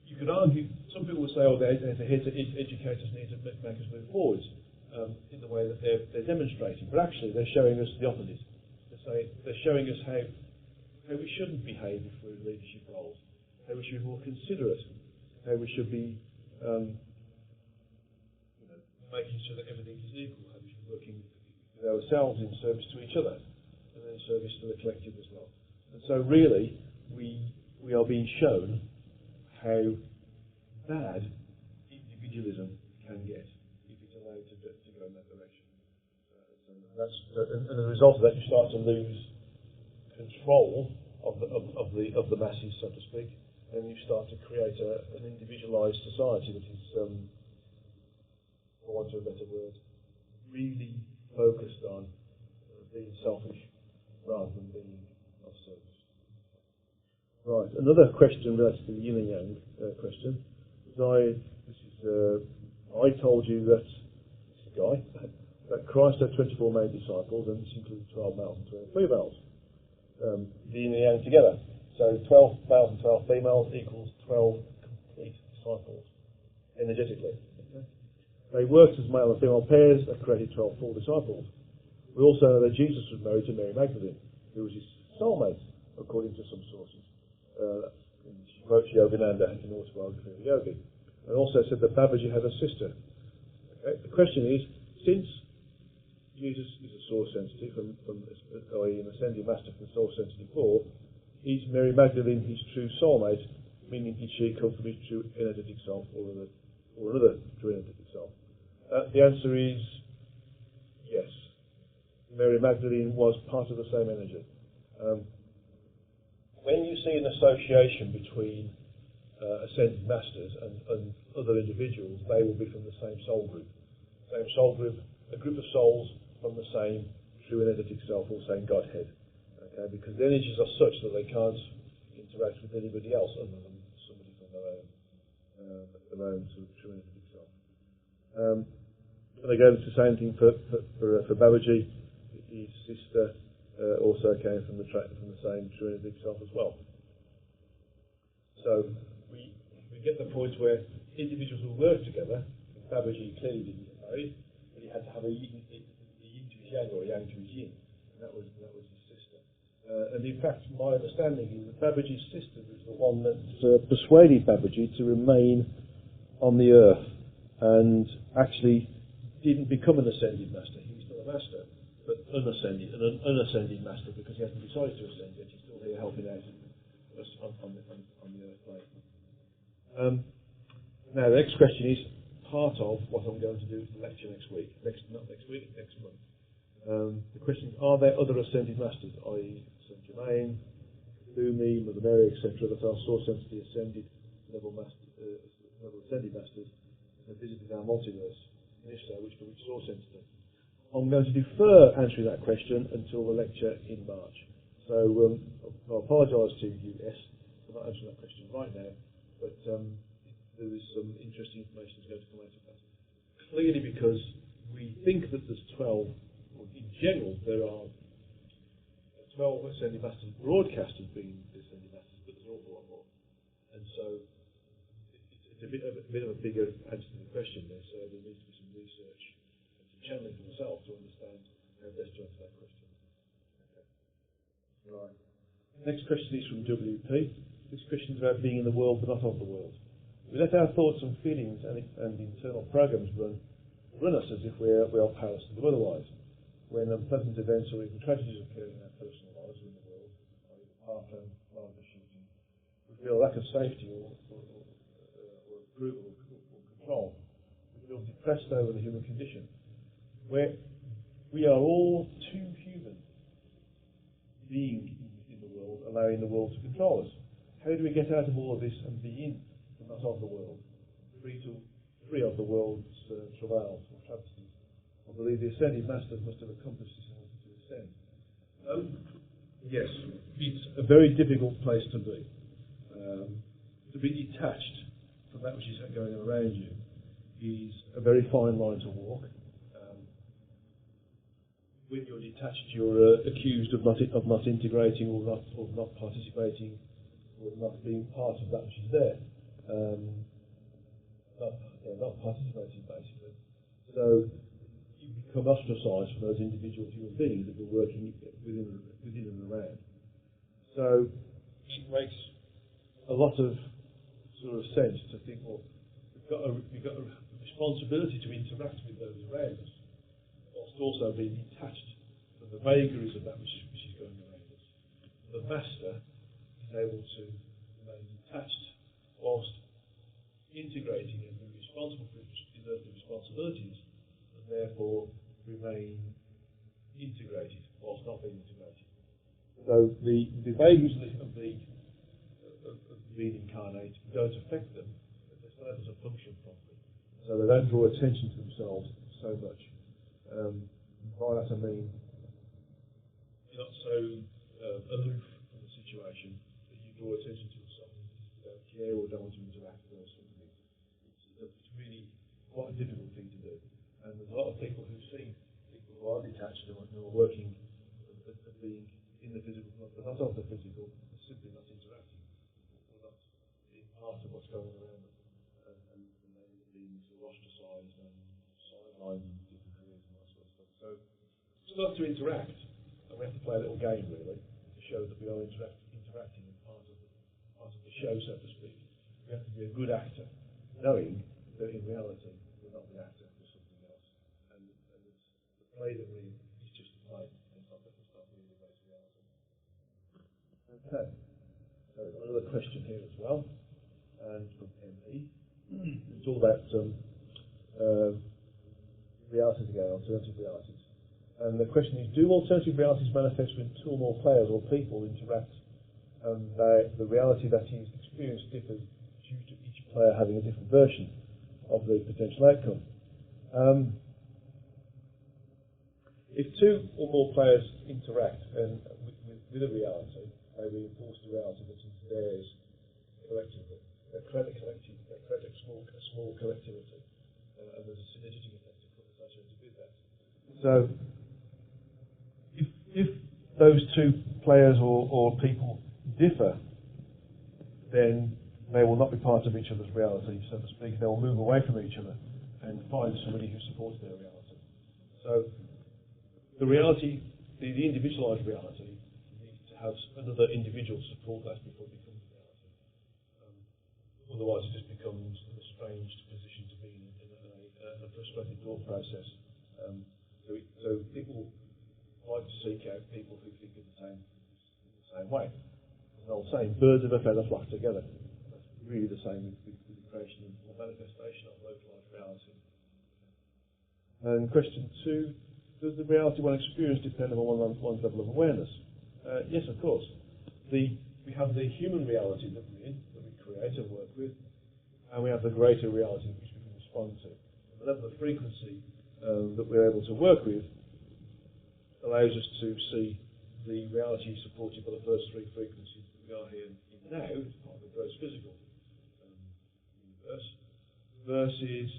you could argue, some people would say, oh, they're here to educate us and here to make us move forwards in the way that they're demonstrating. But actually, they're showing us the opposite. They're showing us how we shouldn't behave if we're in leadership roles, how we should be more considerate, how we should be making sure that everything is equal, how we should be working with ourselves in service to each other, and then in service to the collective as well. And so really, we are being shown how bad individualism can get if it's allowed to go in that direction. And as a result of that, you start to lose control of the masses, so to speak, and you start to create an individualised society that is, for want of a better word, really focused on being selfish rather than being of service. Right, another question related to the yin and yang question. This is I told you that, this guy, that Christ had 24 main disciples, and this includes 12 males and 12 females. The yin and the yang together. So 12 males and 12 females equals 12 complete disciples, energetically. Okay? They worked as male and female pairs that created 12 full disciples. We also know that Jesus was married to Mary Magdalene, who was his soulmate, according to some sources. She quotes Yogananda in Autobiography of a Yogi. And also said that Babaji had a sister. Okay? The question is, since Jesus is a source sensitive, i.e. an ascending master from the source sensitive 4, is Mary Magdalene his true soulmate, meaning did she come from his true energetic self or another true energetic self? The answer is yes. Mary Magdalene was part of the same energy. When you see an association between ascended masters and other individuals, they will be from the same soul group. Same soul group, a group of souls from the same true energetic self or same Godhead. Okay? Because the energies are such that they can't interact with anybody else other than somebody from their own sort of true energetic self. And again, it's the same thing for Babaji. His sister also came from the same true energetic self as well. So we get the point where individuals will work together. Babaji clearly didn't get married, but he had to have a yin to his yang or a yang to his yin, and that was his sister. And in fact, my understanding is that Babaji's sister was the one that persuaded Babaji to remain on the earth, and actually didn't become an ascended master. He was still a master, but an unascended master, because he hasn't decided to ascend yet. He's still here helping out us on the earth plane. Now, the next question is part of what I'm going to do in the lecture next month. The question is, are there other ascended masters, i.e. Saint Germain, Bhumi, Mother Mary, etc., that are source sensitive ascended level ascended masters that have visited our multiverse? And if so, which source sensitive? I'm going to defer answering that question until the lecture in March. So I apologise to you, S, for not answering that question right now, but there is some interesting information that's going to come out of that. Clearly, because we think that there's 12, or in general, there are 12 ascending masters broadcast as being ascending masters, but there's an awful lot more. And so it's a bit of a bigger answer to the question there, so there needs to be some research and some channeling for myself to understand how best to answer that question. Okay. Right. Next question is from WP. This question is about being in the world but not of the world. We let our thoughts and feelings and internal programs run us as if we are powerless to do otherwise. When unpleasant events or even tragedies occur in our personal lives or in the world, like the Parkland shooting, we feel a lack of safety or approval or control. We feel depressed over the human condition, where we are all too human being in the world, allowing the world to control us. How do we get out of all of this and be in, but not of the world, free of the world's travails or travesties? I believe the ascended masters must have accomplished this in order to ascend. Yes, it's a very difficult place to be. To be detached from that which is going on around you is a very fine line to walk. When you're detached, you're accused of not integrating or not participating or not being part of that which is there. Not participating, basically. So you become ostracised from those individual human beings that you're working within and around. So it makes a lot of sort of sense to think, well, we've got a responsibility to interact with those around us, whilst also being detached from the vagaries of that which is going around us. The master is able to remain detached whilst integrating and being responsible for his earthly responsibilities, and therefore remain integrated whilst not being integrated. So the vagaries of being incarnate don't affect them, but they're still able to function properly. So they don't draw attention to themselves so much. By that I mean, you're not so aloof from the situation that you draw attention to yourself. You don't care or don't want to interact with those sort of things. It's really quite a difficult thing to do. And there's a lot of people who see people who are detached and who are working at being in the physical, but not of the physical, are simply not interacting, or not being part of what's going around them. And they end up being sort of ostracised and sidelined in different careers and that sort of stuff. So it's not to interact, and we have to play a little game really to show that we are interacting and part of the show, so to speak. We have to be a good actor, knowing that in reality we're not the actor, we're something else. And it's the play that we is just a play. It's not really the base reality. Okay. So we've got another question here as well, and from ME. It's all about realities again, alternative realities. And the question is, do alternative realities manifest when two or more players or people interact, and the reality that is experienced differs due to each player having a different version of the potential outcome? If two or more players interact with a reality, they reinforce the reality that is theirs collectively. They create a small collectivity, and there's a synergetic effect associated with that. So, if those two players or people differ, then they will not be part of each other's reality, so to speak. They will move away from each other and find somebody who supports their reality. So, the reality, the individualised reality, needs to have another individual support that before it becomes a reality. Otherwise, it just becomes an estranged position to be in a frustrated thought process. So people like to seek out people who think in the same way. There's an old saying, birds of a feather flock together. That's really the same with the creation or manifestation of localised reality. And question 2, does the reality one experience depend on one's level of awareness? Yes, of course. We have the human reality that we're in, that we create and work with, and we have the greater reality which we can respond to. The level of frequency that we're able to work with allows us to see the reality supported by the first 3 frequencies that we are here in now, as part of the gross physical universe, versus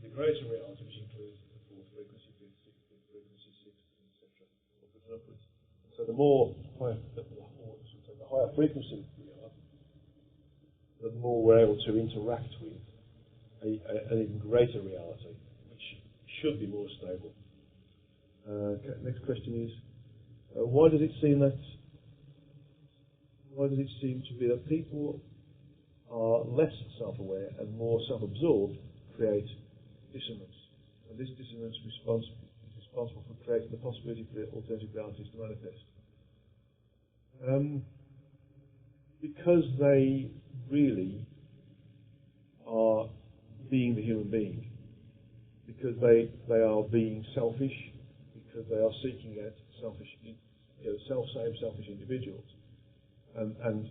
the greater reality, which includes the 4th frequency, 5th frequency, 6th, etc., upwards and upwards. So the higher frequency we are, the more we're able to interact with an even greater reality, which should be more stable. Next question is, why does it seem to be that people are less self-aware and more self-absorbed create dissonance? And this dissonance is responsible for creating the possibility for alternative realities to manifest. Because they really are being the human being, because they are being selfish, because they are seeking out selfish, self-same selfish individuals. And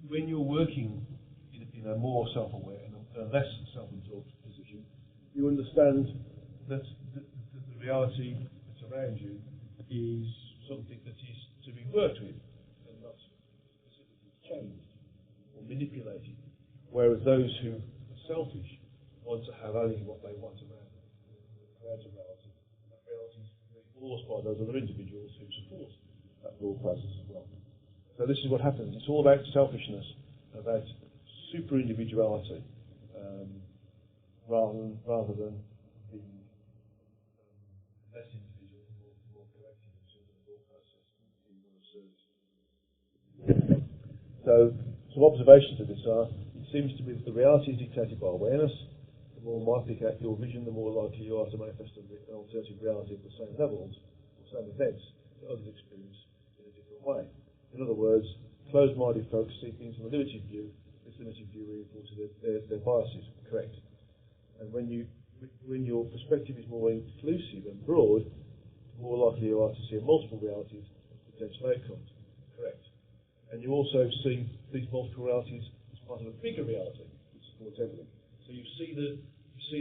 when you're working in a more self-aware and a less self-absorbed position, you understand that the reality that's around you is something that is to be worked with and not specifically changed or manipulated. Whereas those who are selfish want to have only what they want around them. Create a reality. That reality is reinforced by those other individuals who support that thought process as well. So this is what happens. It's all about selfishness, about super individuality, rather than being less individual, more collective in terms of the thought process in one's service. So some observations of this are: it seems to be that the reality is dictated by awareness. The more myopic your vision, the more likely you are to manifest an alternative reality of the same levels or same events that others experience in a different way. In other words, closed-minded folks see things from a limited view. This limited view reinforces their biases. Correct. And when your perspective is more inclusive and broad, the more likely you are to see multiple realities and potential outcomes. Correct. And you also see these multiple realities as part of a bigger reality which supports everything. So you see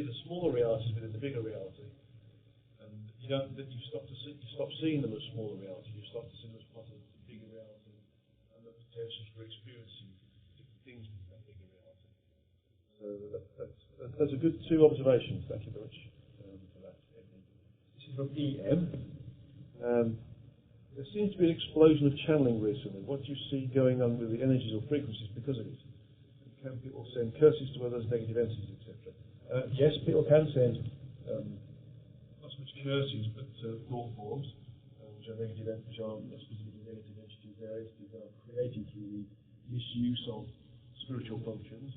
the smaller realities within the bigger reality, and you stop seeing them as smaller realities. You start to see them as part of the bigger reality and the potentials for experiencing different things within that bigger reality. So that's Those are good two observations. Thank you very much for that. This is from EM. There seems to be an explosion of channeling recently. What do you see going on with the energies or frequencies because of it? Can people send curses to others, negative entities, etc.? Yes, people can send not so much curses, but thought forms, which are negative, which are specifically negative entities. They're entities that are created through the misuse of spiritual functions,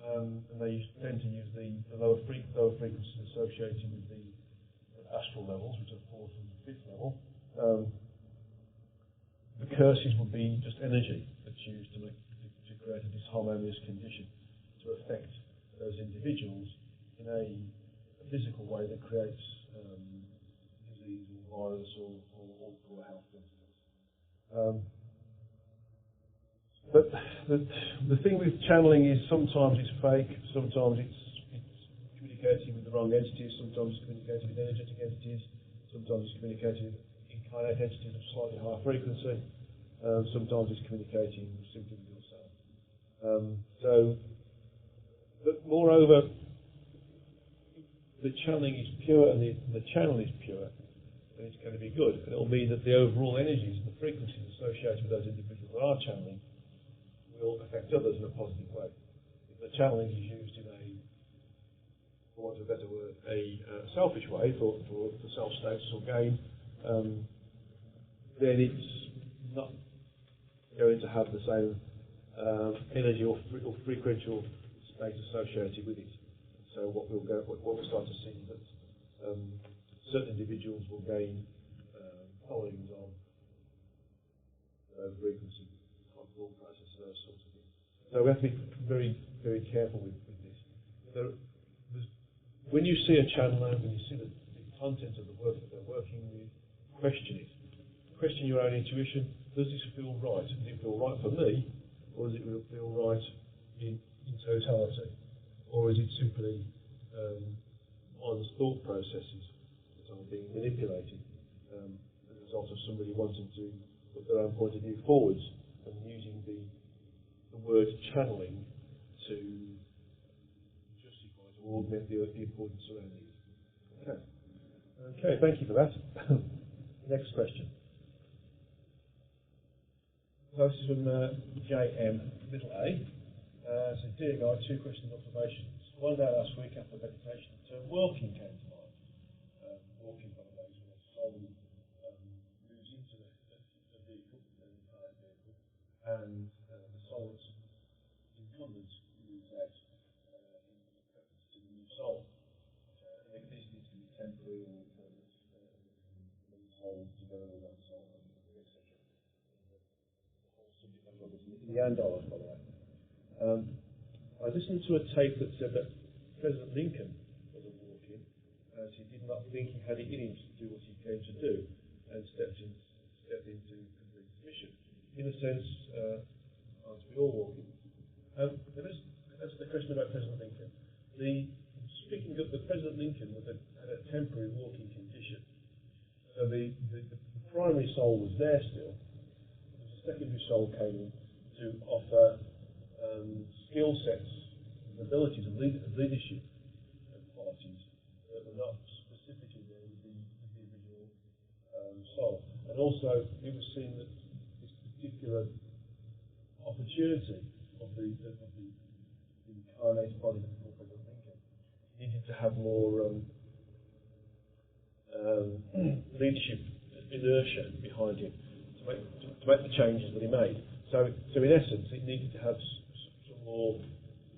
and they tend to use the lower frequencies associated with the astral levels, which are fourth and fifth level. The curses would be just energy that's used to create a disharmonious condition to affect those individuals in a physical way that creates disease or virus or poor health, for instance. But the thing with channeling is sometimes it's fake, sometimes it's communicating with the wrong entities, sometimes it's communicating with energetic entities, sometimes it's communicating with incarnate entities of slightly higher frequency, sometimes it's communicating simply with yourself. But moreover, the channeling is pure and the channel is pure, then it's going to be good. And it will mean that the overall energies and the frequencies associated with those individuals that are channeling will affect others in a positive way. If the channeling is used in a, for want of a better word, a selfish way for self-status or gain, then it's not going to have the same energy or frequential state associated with it. So what we'll start to see is that certain individuals will gain followings on frequency, thought process, and those sorts of things. So we have to be very, very careful with this. When you see a channeler, when you see the content of the work that they're working with, question it. Question your own intuition. Does this feel right? Does it feel right for me? Or does it feel right in totality? Or is it simply one's thought processes that are being manipulated as a result of somebody wanting to put their own point of view forwards and using the word channeling to justify, to augment the importance surrounding it. Okay, thank you for that. Next question. So this is from JM, little a. So, dear guy, two questions and observations. One day last week after meditation, the term walking came to mind. Walking, by the way, is when the soul moves into the vehicle, the entire vehicle, and the soul that's incumbent moves out in preference to the new soul. And these needs to be temporary or permanent, when the soul together with one soul, etc. In the Andalas, by the way. I listened to a tape that said that President Lincoln was a walk-in, as he did not think he had it in him to do what he came to do, and stepped into complete mission. In a sense, aren't we all walking? That's the question about President Lincoln. Speaking of the President Lincoln had a temporary walking condition. So the primary soul was there still. The secondary soul came in to offer skill sets, abilities, and leadership qualities that were not specifically there with the original soul. And also, it was seen that this particular opportunity of the incarnated body that we call President Lincoln needed to have more leadership inertia behind him to make the changes that he made. So in essence, it needed to have some more,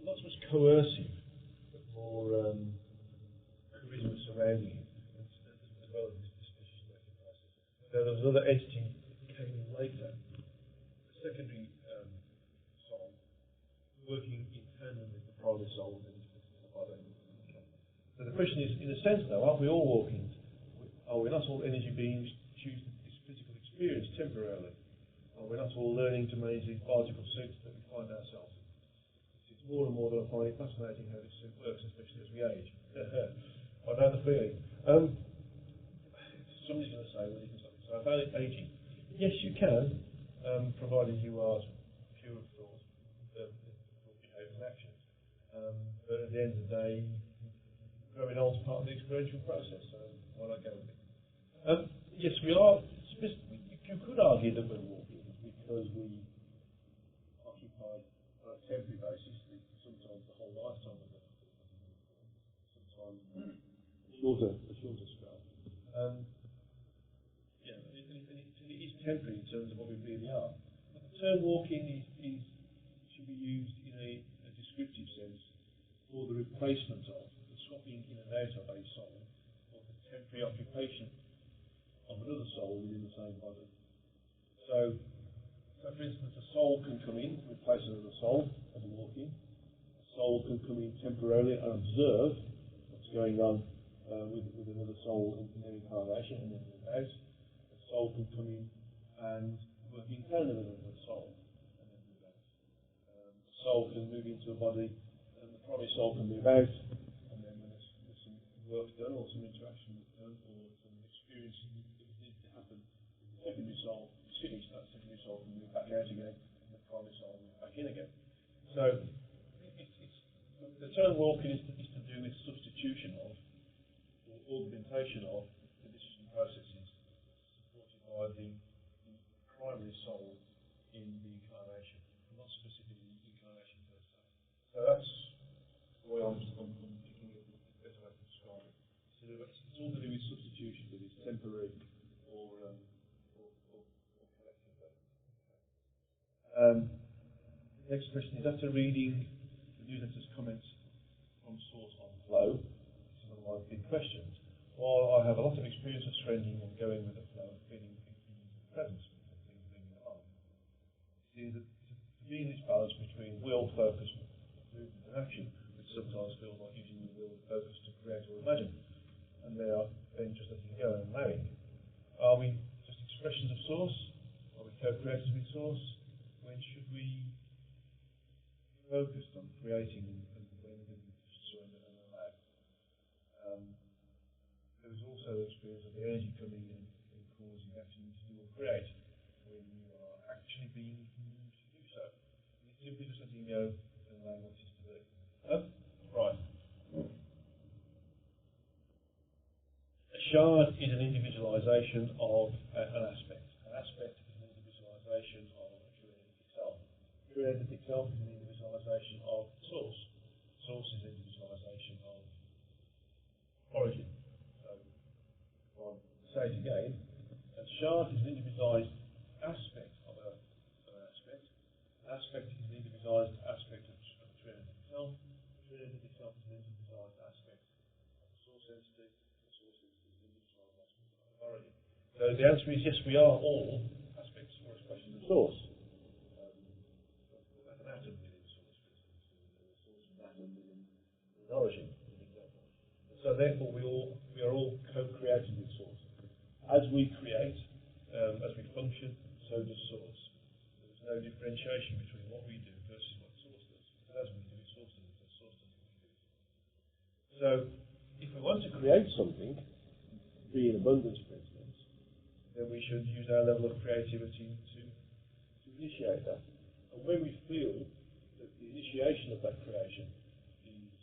not so much coercive, but more charisma surrounding it, as well as this decision-making process. So there was another entity that came in later, the secondary soul, working in tandem with the primary soul within this particular body. Okay. So the question is, in a sense though, aren't we all walking? Are we not all energy beings choosing this physical experience temporarily? Are we not all learning to manage these particle suits that we find ourselves in? It's more and more that I find it fascinating how this suit works, especially as we age. I know the feeling. Somebody's going to say, well, you can stop it. So about aging. Yes, you can, provided you are pure of thought, behaviours and actions. But at the end of the day, growing old is part of the experiential process, so why not go with it? Yes, we are. You could argue that we're walking because we occupy on a temporary basis, sometimes the whole lifetime of it, sometimes a shorter spell. Yeah, it is temporary in terms of what we really are. But the term walking should be used in a descriptive sense for the replacement of, the swapping in and out of a soul, or the temporary occupation of another soul within the same body. So for instance, a soul can come in, replace another soul as a walk-in. A soul can come in temporarily and observe what's going on with another soul in their incarnation and then move out. A soul can come in and work in tandem with another soul and then move out. A soul can move into a body and the primary soul can move out, and then when there's some work done or some interaction done or some experience that needs to happen, the secondary soul is finished, that secondary soul can move back out again, and the primary soul will move back in again. So the term walking is to do with substitution of, or augmentation of, the decision processes supported by the primary soul in the incarnation, not specifically the incarnation per se. So that's the way I'm thinking of the better way to describe it. So it's all to do with substitution, whether it's temporary or collectively. Next question is, after reading the newsletter's comments from Source on flow, this is one of my big questions. While I have a lot of experience of surrendering and going with the flow and feeling things in the presence of things being on, it seems that to be in this balance between will, focus, movement and action, which sometimes feels like using the will and focus to create or imagine, and they are then just letting go and allowing. Are we just expressions of Source? Are we co-creators with Source? When should we be focused on creating and when do we surrender and allow? There is also the experience of the energy coming in and causing action to do or create when you are actually being moved to do so. It's simply just letting go and allowing what is to be. Right. A shard is an individualization of an aspect. An aspect is an individualization of a true entity itself. True entity itself is an individualization of Source. Source is an individualization of origin. So, I'll say it again. A shard is an individualized aspect of an aspect. An aspect is an individualized aspect of a true entity itself. The true entity itself is an individualized aspect of the Source entity. The Source entity is an individualized aspect of origin. So the answer is yes, we are all aspects or expressions of Source. Like an atom within Source, for instance, and a Source of an atom within an origin, as an example. So therefore we are all co-created with Source. As we create, as we function, so does Source. There's no differentiation between what we do versus what Source does. Because as we do it, Source does it, as Source does it, we do it. So if we want to create something, be in abundance, for instance, then we should use our level of creativity to initiate that. And when we feel that the initiation of that creation is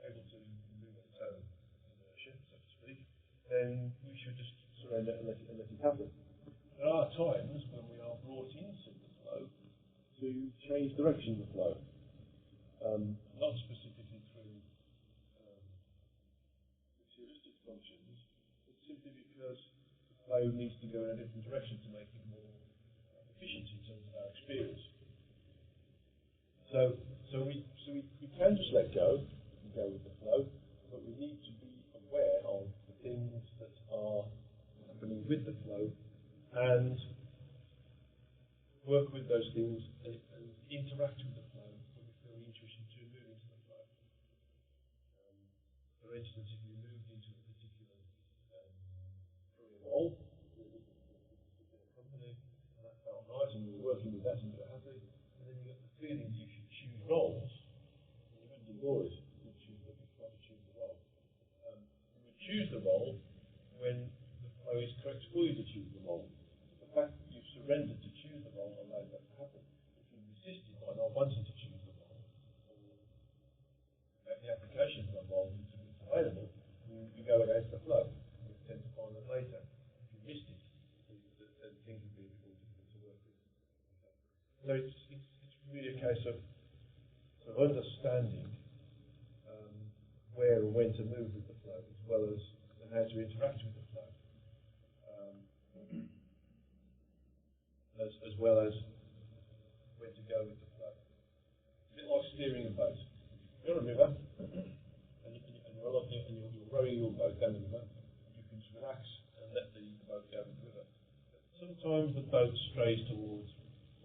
able to move on its own inertia, so to speak, then we should just surrender and let it happen. There are times when we are brought into the flow to change direction of the flow. Not specifically through materialistic functions, but simply because the flow needs to go in a different direction to make it more efficient in terms of our experience. So we can just let go and go with the flow, but we need to be aware of the things that are happening with the flow and work with those things and interact with the flow when we feel the intuition to move into the flow. For instance, if you moved into a particular career role with a particular company and that felt nice and you were working with that and you were happy, and then you got the feeling that you should choose roles, and you wouldn't ignore it, you'd try to choose the role. You would choose the role when the flow is correct for you to choose the role. The fact that you've surrendered to choose the role allows that to happen. If you resisted by not wanting to choose the role, the applications are involved, it's available, you go against the flow. You tend to find that later. If you missed it, then things would be a bit more difficult to work with. So it's really a case of understanding where and when to move with the flow, as well as and how to interact with the flow, as well as where to go with the flow. It's a bit like steering a boat. You're on a river, and you're rowing your boat down the river. You can just relax and let the boat go with the river. But sometimes the boat strays towards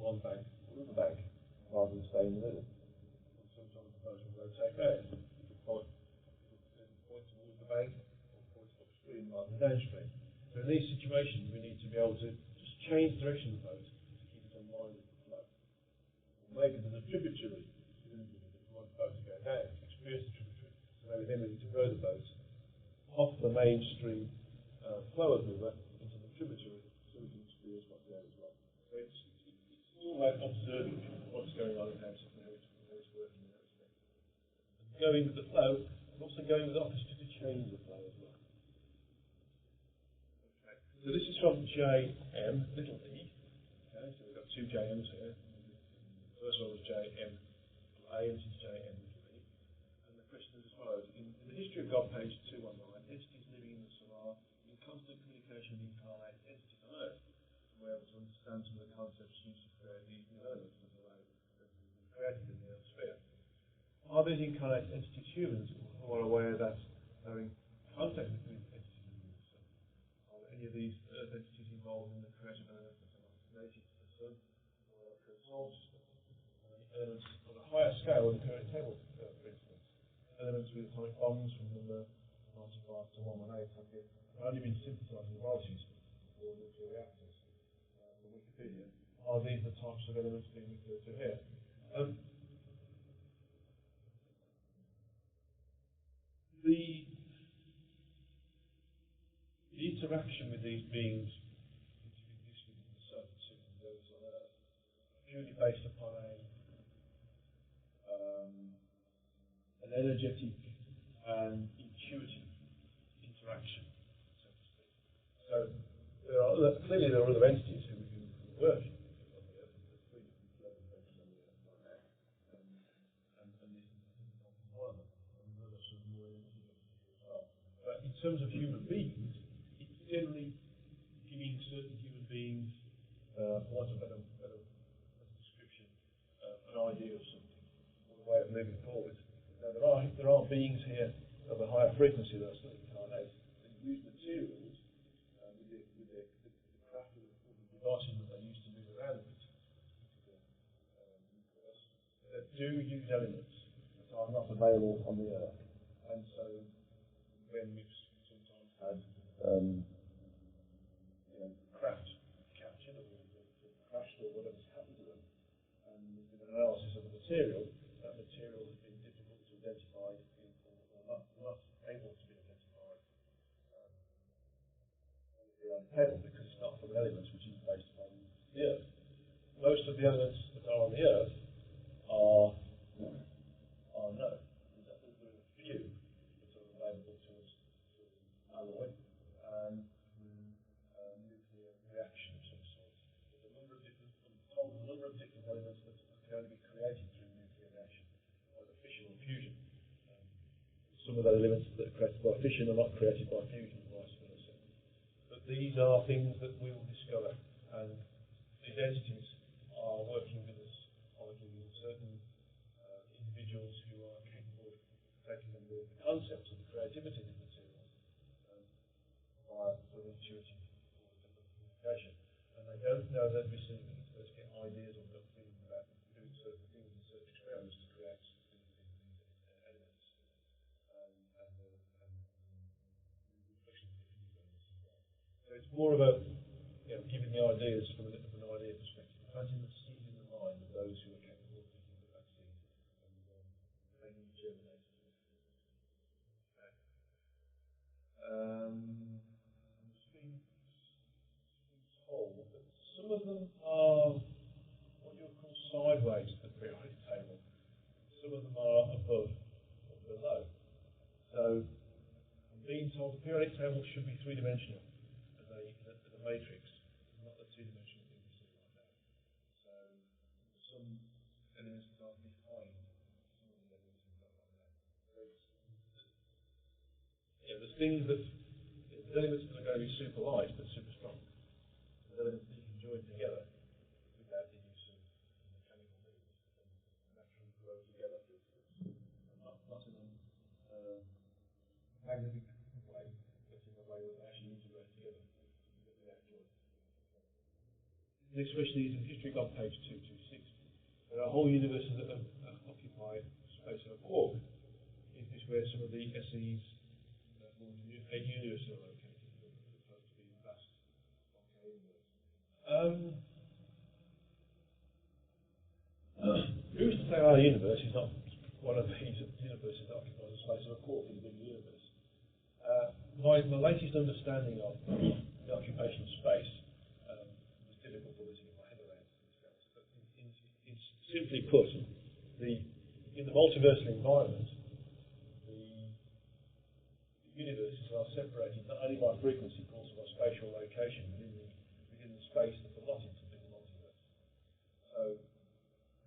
one bank or another bank rather than stay in the middle. And sometimes the boat will rotate round. Point towards the bank or point upstream rather than downstream. So in these situations, we need to be able to just change the direction of the boat to keep it in line with the flow. Or maybe there's a tributary that we want the boat to go down, experience the tributary. So maybe then we need to row the boat off the mainstream flow of the river into the tributary so we can experience what's there as well. So it's all about observing what's going on and how it's working in that respect. And going with the flow, and also going with the opposite to change the flow as well. Okay. So this is from JM, little e. Okay, so we've got two JMs here. The first one was JM A, and this is JM little e. And the question is as follows. In the history of God, page 219, entities living in the solar in constant communication with incarnate entities on Earth. We're able to understand some of the concepts used to create these new elements that are created in the Earth sphere. Are these incarnate entities humans who are aware that they're in contact with these entities in the Sun? Are there any of these Earth entities involved in the creation of elements that are native to the Sun or the solar system? Elements on a higher scale than the current table, for instance. Elements with atomic bombs from number 95 to 118 have only been synthesized in laboratories or nuclear reactors. From Wikipedia. Are these the types of elements being referred to here? The interaction with these beings existing in the Sun, and those on Earth, purely based upon an energetic and intuitive interaction, so to speak. So clearly there are other entities who are working on the Earth. There's three different levels of entities on the Earth right now, and this is not one of them. And there are some more entities as well. But in terms of human beings, it's generally giving certain human beings, for want of a better description, an idea of something, or a way of moving forward. Now there are beings here of a higher frequency that are still incarnate that use materials with the craft or the devices that they use to move around the universe that do use elements that are not available on the Earth. And so when we've sometimes had craft captured or crashed or whatever's happened to them, and there's been an analysis of the material, that material has been difficult to identify or not able to be identified on the table because it's not from elements which is based upon the Earth. Most of the elements that are on the Earth are known. There are a few that are available to us through alloy and through nuclear reaction of some sort. There's a number of different elements that can only be created through nuclear reaction, either fission or fusion. Some of those elements that are created by fission are not created by fusion, and vice versa. But these are things that we will discover, and these entities are working with us by giving certain individuals who are capable of taking on board the concepts of the creativity of the materials via sort of intuitive or different communication. And they don't know they're receiving it, they just get ideas or gut feelings about doing certain things and certain experiments to create these elements. And reflections of different elements as well. So it's more about giving the ideas from an idea perspective, planting the seed in the mind of those who are capable of thinking of that seed and making it germinate. Okay. I'm just being told that some of them are what you would call sideways to the periodic table. Some of them are above or below. told the periodic table should be three-dimensional as a matrix, not the two-dimensional thing we see right now. So some elements that are behind some of the elements we've got right now. There's things that, there's elements that are going to be super light but super strong. There's elements that you can join together without the use of mechanical means and naturally grow together. Not in a magnetic way, but in a way that they actually integrate together without joint. The next question is in History God, page 226. There are whole universes that occupy space of a quark. Is this where some of the SEs form a universe are located, as opposed to being vast universe? Who's to say our universe is not one of these universes that occupies the space of a quark in the big universe? My latest understanding of the occupation of space was difficult for me to get my head around. But it's simply put, in the multiversal environment, the universes are separated not only by frequency but also by spatial location within the space that's allotted to the multiverse. So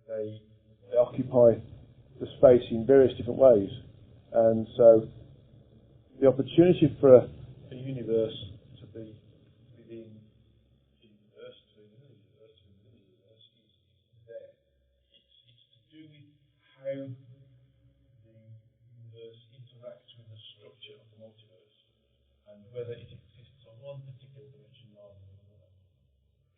they occupy the space in various different ways, and so the opportunity for a universe to be within the universe, to be within the universe, to be within the universe is there. It's to do with how the universe interacts with the structure of the multiverse and whether it exists on one particular dimension rather than another.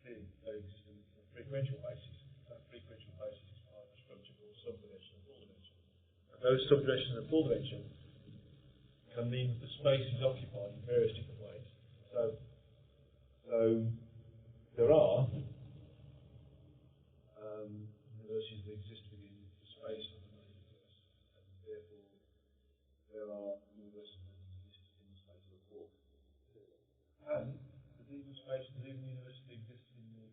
Clearly, they exist on a frequential basis. That frequential basis is part of a structure called subdimension and full dimension. And those subdimensions and full dimension can mean that the space is occupied in various different ways. So there are universes that exist within the space of the multiverse, and therefore there are universes that exist in the space of a quark. And there's even universes that exist in the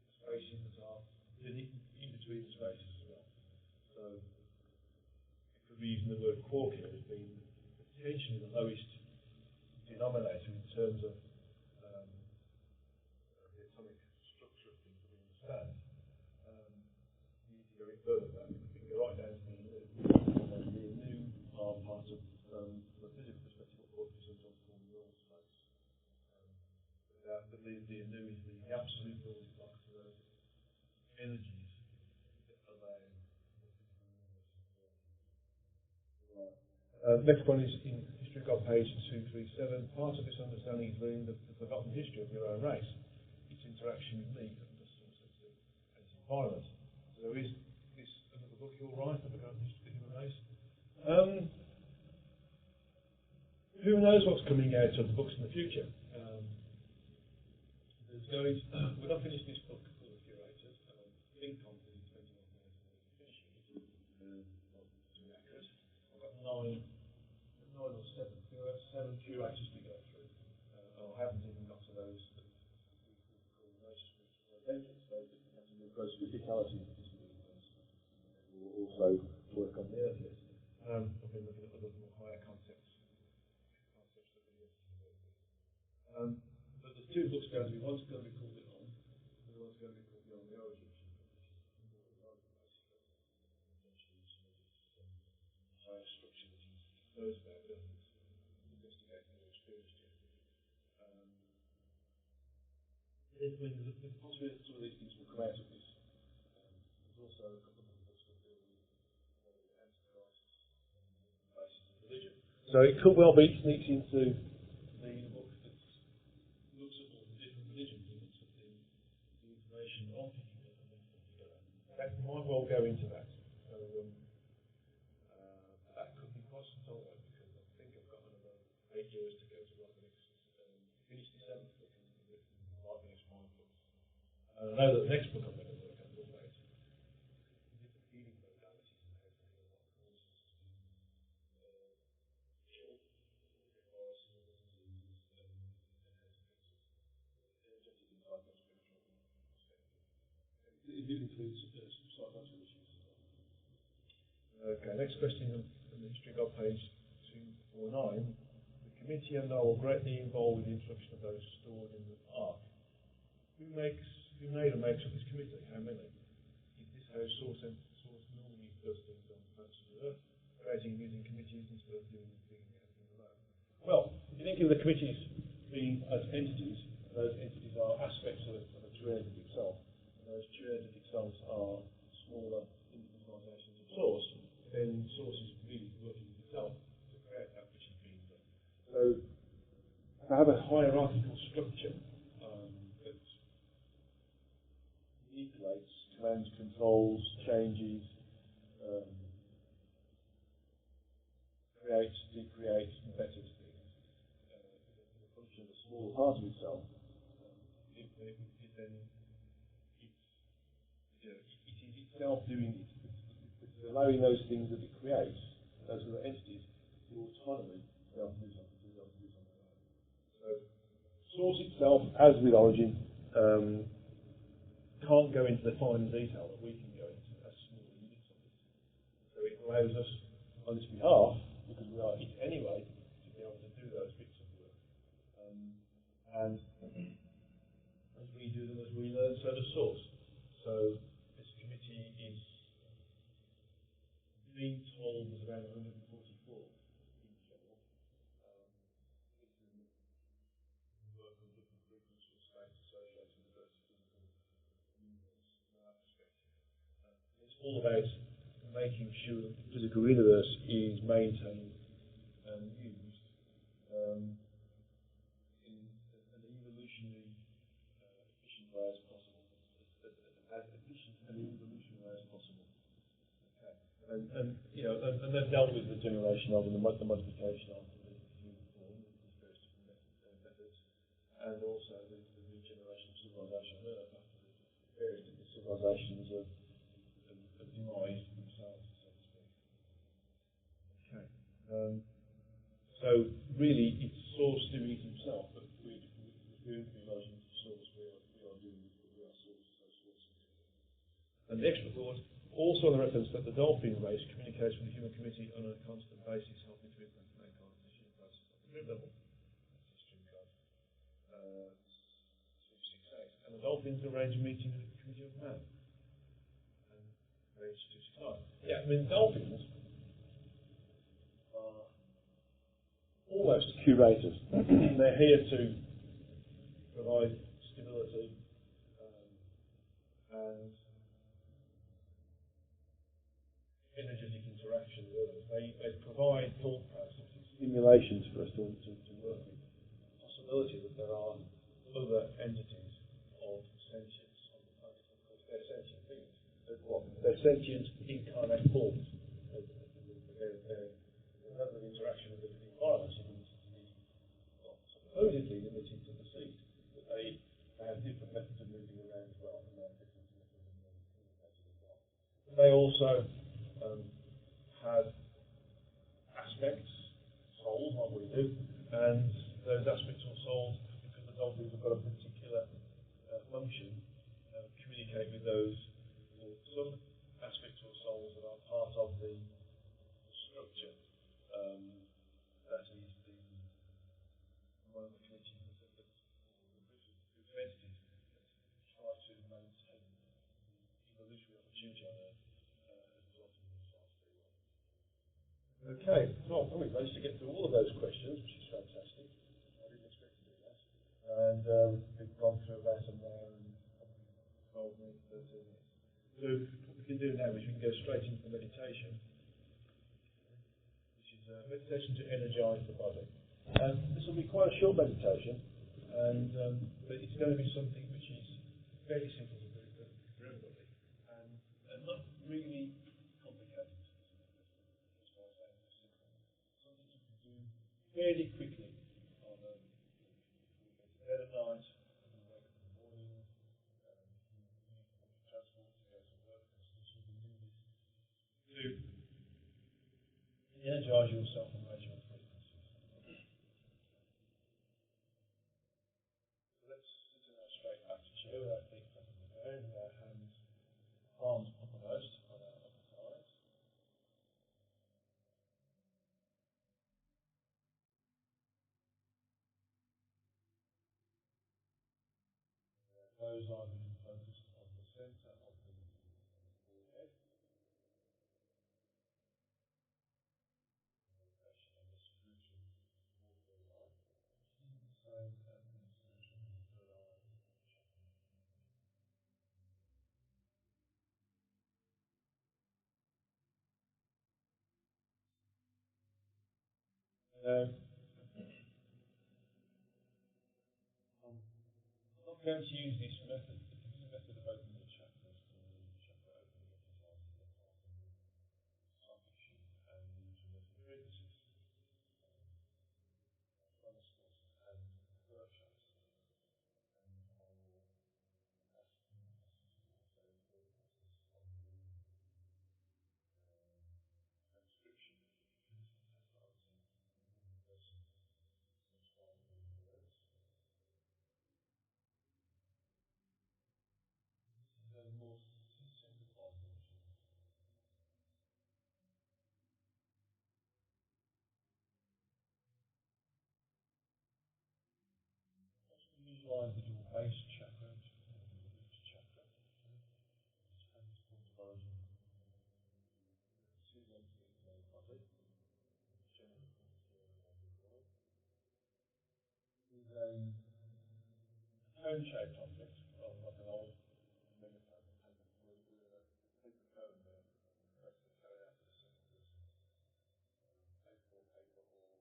spaces that are in between spaces as well. So it could be using the word quark here as being potentially the lowest denominator in terms of the atomic structure of things that we understand. You need to go a bit further than that. We can go right down to the new. The new are part of, from a physical perspective, what we sometimes call null space. But the new is the absolute building block for those energies that allow the physical universe to work. The next one is in History of God, page 237. Part of this understanding is learning the forgotten history of your own race, its interaction with me, and its environment. So is this another book you'll write, The Forgotten History of the Human Race? Who knows what's coming out of the books in the future? We're not finished this book for the curators. I think I'm busy 21 minutes finishing it. To be accurate, I've got nine or seven. I think I've got 7 curators to go through. And I haven't even got to those that we call nature spiritual adventures. So we have to do gross physicality in this universe. We'll also work on the earth list. I've been looking at other more higher concepts that we have to work with. But there's 2 books going to be. One's going to be called It On, and one's going to be called Beyond the Origin. Higher structure that knows about it, investigating or experienced it. There's the possibility that some of these things will come out of this. There's also a couple of other books that deal with antichrists and the basis of religion. So it could well be sneaks into the book that looks at all the different religions and looks at the information on picking up and linking them together. That might well go into that. So that could be quite some time away, because I think I've got another 8 years to go to write the next, finish the 7th book and write the next 5 books. And I know that the next book I'm going to work on is all about different healing modalities and how to heal what causes us to ill, viruses, diseases, and how to fix it. Energetic and psycho-spiritual perspective. It includes psychological issues as well. Okay, next question from the History of God, page 249. The committee and I will greatly involved in the instruction of those stored in the ark. Who made or makes up this committee? How many? Is this how source normally does things on the face of the earth? Creating using committees instead of doing everything alone. Well, if you think of the committees being as entities, those entities are aspects of a true entity itself. And those true entity selves are smaller individualizations of source. Then source is really working with itself to create that which is being done. So I have a hierarchical structure that manipulates, commands, controls, changes, creates, decreates, betters things. The function of a small part of itself. It is itself doing it. It's allowing those things that it creates, those other entities, to autonomy be able to do something, So, source itself, as with origin, can't go into the fine detail that we can go into as small units of it. So it allows us, on its behalf, because we are it anyway, to be able to do those bits of work. And as we do them, as we learn, so does source. So this committee is being told there's around 144 in general. This is work on different frequencies or states associated with those physical universe from our perspective. It's all about making sure that the physical universe is maintained and used in an evolutionary efficient way as possible, as efficient and evolutionary way as possible. Okay. And then dealt with the generation of and the modification of the human form, these various different methods, and also the regeneration of civilization on Earth after the various different civilizations of demise themselves, so to speak. Okay. So really, it's source doing it himself, but we're doing the relation to source. We are doing it, but we are source, so source is doing it. And the extra thought, also on the reference that the dolphin race communicates with the human committee on a constant basis, helping to implement mankind in the human process at the group level. That's history of God. 268. And the dolphins arrange a meeting with the committee of man. Page 269. Yeah, I mean, dolphins are almost curators. They're here to provide stability and energetic interaction with others. They provide thought processes, stimulations for us to work with. The possibility that there are other entities of sentience on the planet. Of course, they're sentient beings. They're sentient incarnate forms. Their level of interaction with the environment is supposedly limited to the seed, but they have different methods of moving around as well, and they have different methods of communicating as well. They also have aspects, souls, like we do, and those aspects or souls, because the dolphins have got a particular function, communicate with those. Some aspects or souls that are part of the structure, that is one of the committees or the groups of entities that try to maintain the evolutionary opportunity on Earth as a result of this last free will. Okay, well, we've managed to get through all of those questions, which is fantastic. I didn't expect to do that. And we've gone through about an hour and 12 minutes, 13 minutes. So what we can do now is we can go straight into the meditation, which is meditation to energize the body. This will be quite a short meditation, but it's going to be something which is fairly simple to do for everybody, and not really complicated. That's why I say it's simple. Something you can do fairly quickly on bed at night. To energize yourself and raise your frequencies. So let's sit in our straight back chair with our feet flat on the ground, with our hands, palms uppermost on our upper thighs. those are being focused on the centre of the forehead. Meditation on the spiritual water line, which isn't the same as the spiritual water line chakra. I'm not going to use this method. This is a method of opening the chakras, the chakra opening exercises that are often with suction and the intermittent frequencies, chronospores and workshops. And I will ask them to also focus on the transcription. This is just what I was saying. One person inspired with words. This is a more simplified version. Just visualize that your base chakra, which is your root chakra, which has its point of origin, two legs in the body, the general point area of the groin, is a cone-shaped object, rather like an old megaphone, with a paper cone there, press the cone out to the centre of paper or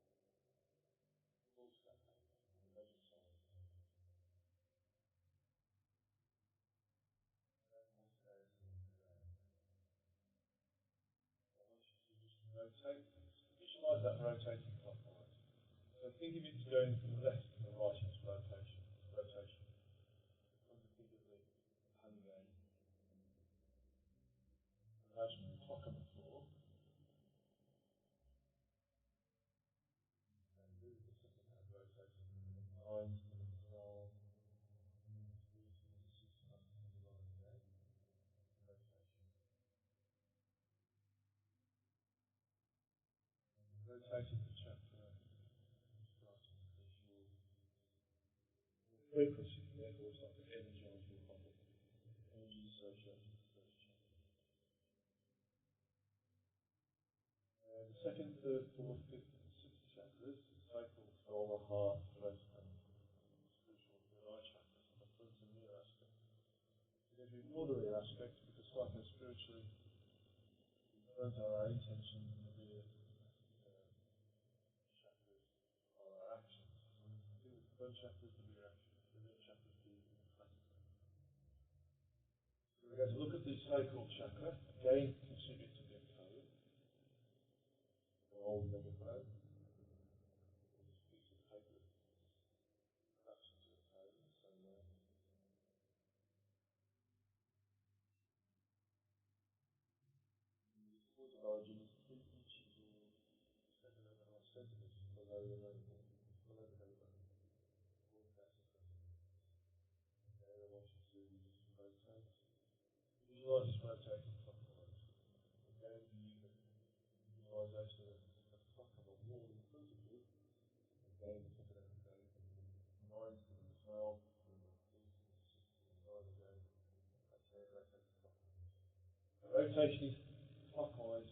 foolscap paper, or measure size paper. That has areas in the ground. I want you to just rotate this. Visualize that rotating clockwise. So think of it as going from the left to the right in its rotation. Come to think of it having a imaginary clock on the floor. And do the second hand rotating from the 9 to the 12, and then 3 to the 6 up on the line again. Rotation. And rotating the chakra starts to increase your frequency, therefore it's like an energize your body. Energy associated with the first chakra. The second, third, fourth, fifth, and sixth chakras, the sacral, solar, heart, throat, and spiritual third eye chakras, are the front and rear aspect. We're going to ignore the rear aspect because psycho-spiritually, the front are our intentions and the rear chakras are our actions. So we're going to deal with the front chakras, the rear chakras deal with the classical. So we're going to look at the sacral chakra, again consider it to be a cone. An old megaphone, or this piece of paper cuts into a cone the same way. And the point of origin is 3 inches or 7.5 centimetres below the navel, below the belly button, or that's the front. Okay, I want you to just rotate. Visualise this rotating clockwise. We're going to use a visualisation of the clock on the wall in front of you. Again, think about it going from the 9 to the 12, from the 3 to the 6 to the 9 again. That's how it rotates clockwise. The rotation is clockwise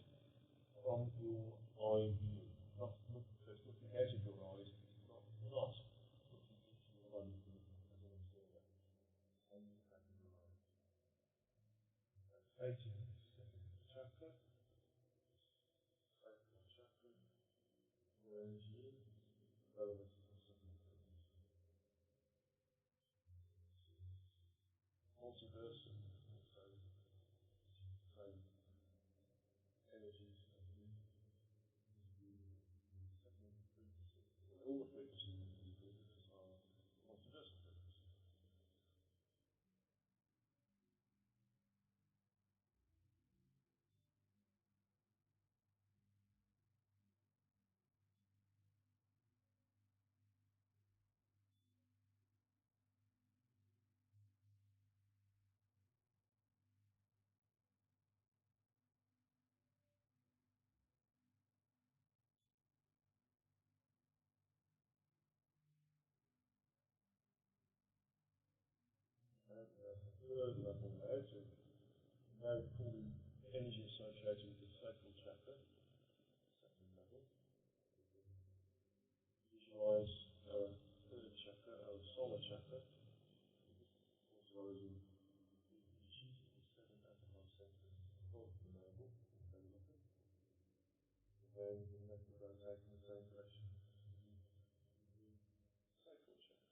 from your eye view. Not looking, so it's looking out of your eyes, not looking into your body as an observer. And you have your eyes. Rotating the second chakra, sacral chakra, your energy in, relevance to the second purpose. Multiverse and also the same energies as you. The second frequency, all the frequencies in the universe are multiversal frequencies. third level now, so now pulling energy associated with the sacral chakra, second level. Visualize our third chakra, our solar chakra, visualizing the seven atomized centers above the navel, very little. And then the neck will rotate in the same direction to the sacral chakra.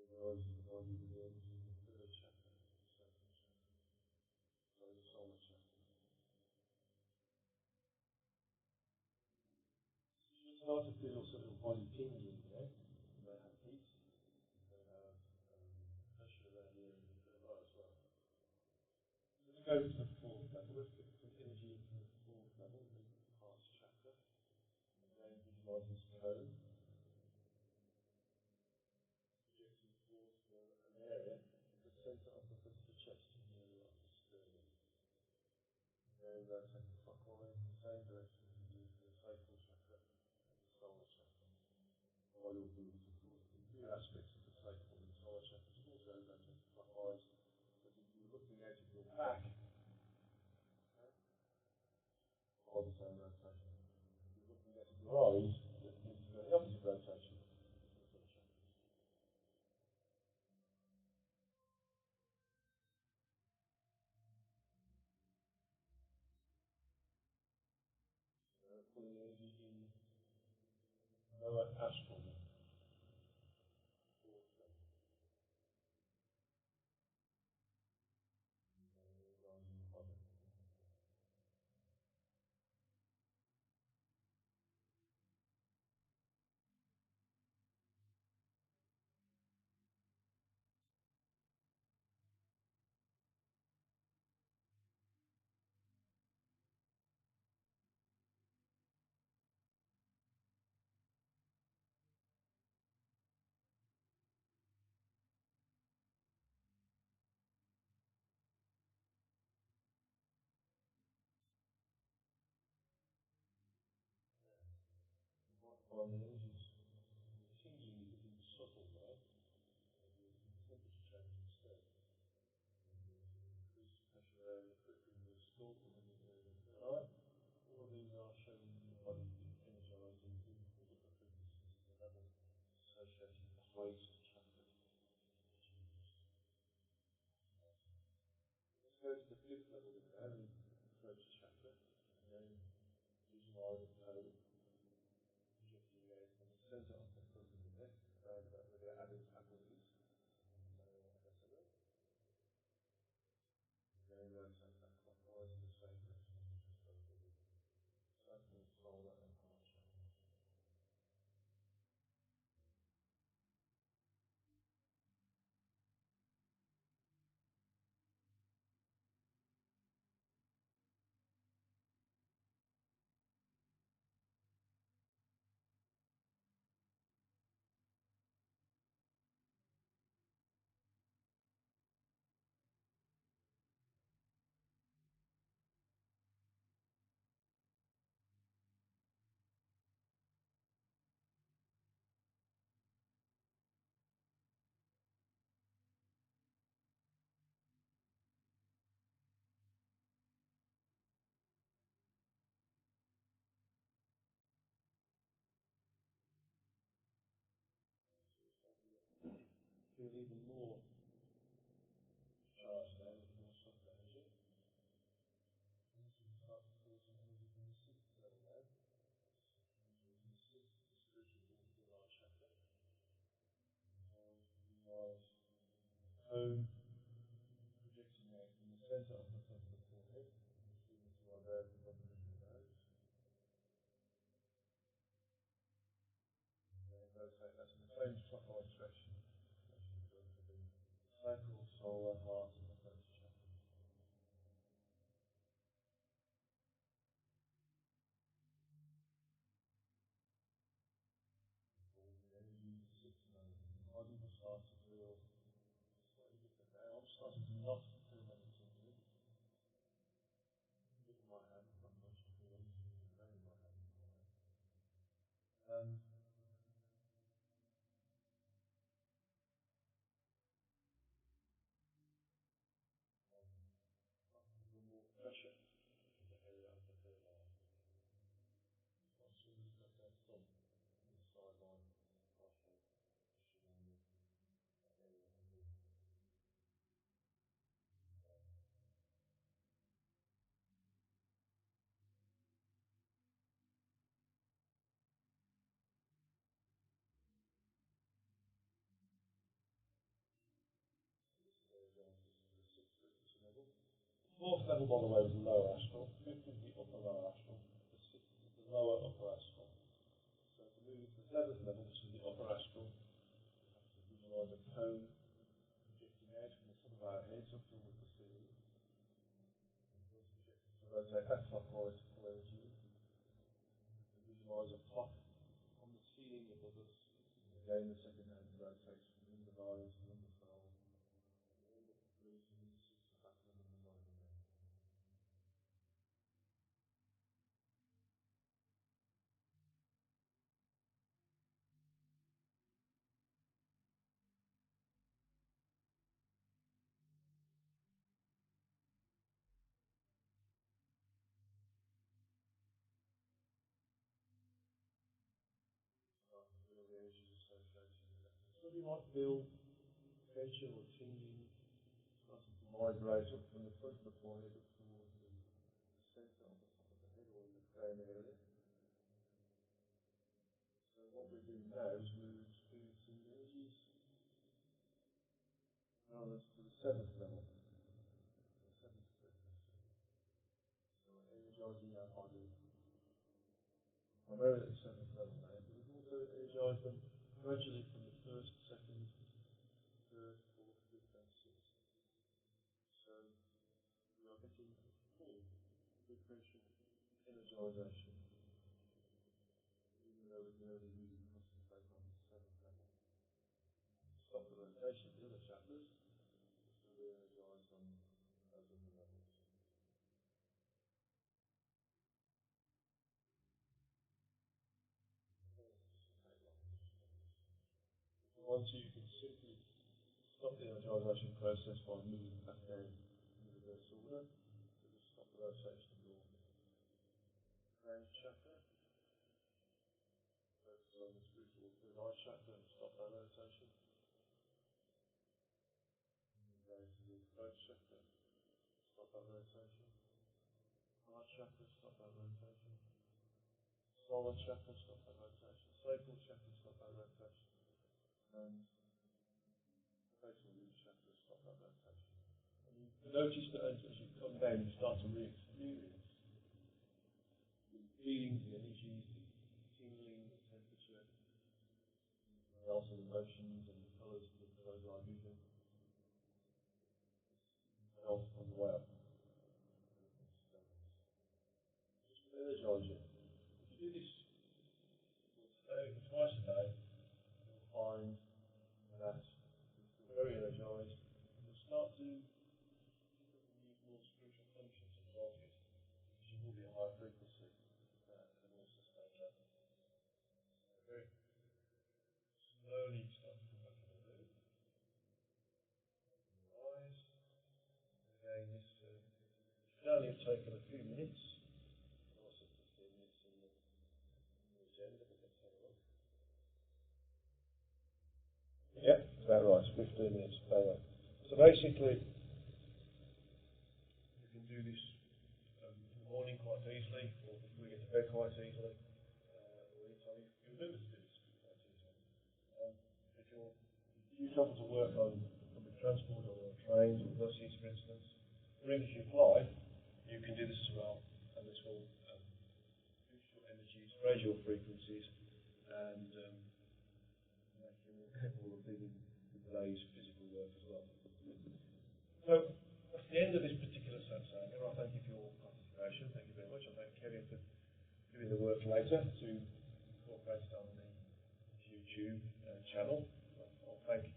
Visualize the body within the third chakra, the sacral chakra, so the solar chakra. You start to feel also your body tingling there. You may have heat, you may have pressure around the area of the third eye as well. So we go to the fourth level, let's get some energy into the fourth level, the heart chakra. Again, visualize this cone, projecting towards an area, the centre of the foot of the chest, in the area of the sternum. Again, rotating clockwise in the same direction as we do for the sacral chakra and the solar chakra. While you'll do this, of course, the real aspects of the sacral and the solar chakras also rotate clockwise, but if you're looking out of your back, okay, follow the same rotation. If you're looking out of your eyes, that needs to go the opposite rotation. Pulling energy in lower astral, fourth level, rising body. On the energies, the tingling is looking subtle there, and there's some temperature change instead. And there's an increased pressure around the foot in the skull and in the area of the third eye. All of these are showing your body being energized in all different frequencies and the levels associated with the highest chakra. Let's go to the fifth level now, the throat chakra. Again, visualize the cone. Projecting out from the centre of the front of the neck, around about where the Adam's apple is, male SML. Again, rotate that clockwise in the same direction as we just done for the sacral, solar, and heart chakra. Feel even more charged now with more soft energy. And this will start to pull some energy from the sixth level now. Using the sixth spiritual force of the heart chakra. Visualize the cone projecting out from the centre of the front of the forehead, receiving to our very above the bridge of the nose. And then rotate that in the same clockwise direction as you've done for the sacral, solar, heart, and the throat chakra. start to feel slightly different now. I'm starting to not feel that tingling. A bit in my hand, not much to be honest, very in my hand. More pressure in the area of the third eye. So as soon as you got that thumb on the sideline of my head, pushing on that area and moving. This is the sixth frequency level. The fourth level, by the way, is the lower astral. Fifth is the upper lower astral. The sixth is the lower upper astral. So to move into the seventh level, which is the upper astral, we have to visualize a cone projecting out from the top of our heads up towards the ceiling. And once projected to rotate back clockwise for energy, we visualize a pot on the ceiling above us. Again, the second hand rotates from the eyes to the soul. The energies associated with that. So you might feel tension or tingling starting to migrate up from the front of the forehead up towards the centre of the top of the head or in the crown area. So what we're doing now is we're experiencing energies around us to the seventh level, the seventh frequency. So we're energizing our body primarily at the seventh level now, but we've also energized them gradually from the first, second, third, fourth, fifth, and sixth. So we are getting a full frequential energization, even though we can only really concentrate on the seventh level. Stop the rotation of the other chakras, so we energize on those other levels. If you want to, you can simply stop the energization process by moving back down in reverse order. So just stop the rotation of your crown chakra. Focus on the spiritual third eye chakra and stop that rotation. And then go to the throat chakra, stop that rotation. Heart chakra, stop that rotation. Solar chakra, stop that rotation. Sacral chakra, stop that rotation. And facial root chakra, stop that rotation. And you notice that as you come down, you start to re-experience the feelings, the energies, the tingling, the temperature, and also the emotions and the colours of the closed eye vision. Health on the way up. Just energize it. If you do this once a day, or twice a day, you'll find that you'll feel very energized and you'll start to use more spiritual functions as well of it, because you will be at higher frequency and more sustained level. So very slowly start to come back in the mood. Open your eyes. Again, this should only have taken a few minutes. Also 15 minutes in the agenda, but let's have a look. Yeah, that's about right, 15 minutes per hour. So basically, you can do this in the morning quite easily, or before you get to bed quite easily, or anytime you remember to do this quite easily. If you travel to work on public transport or on trains or buses, for instance, or even if you fly, you can do this as well, and this will boost your energies, raise your frequencies, and make you more capable of dealing with today's physical work as well. So that's the end of this particular Satsanga. I thank you for your participation. Thank you very much. I thank Kevin for doing the work later to incorporate it on the YouTube channel. I'll thank you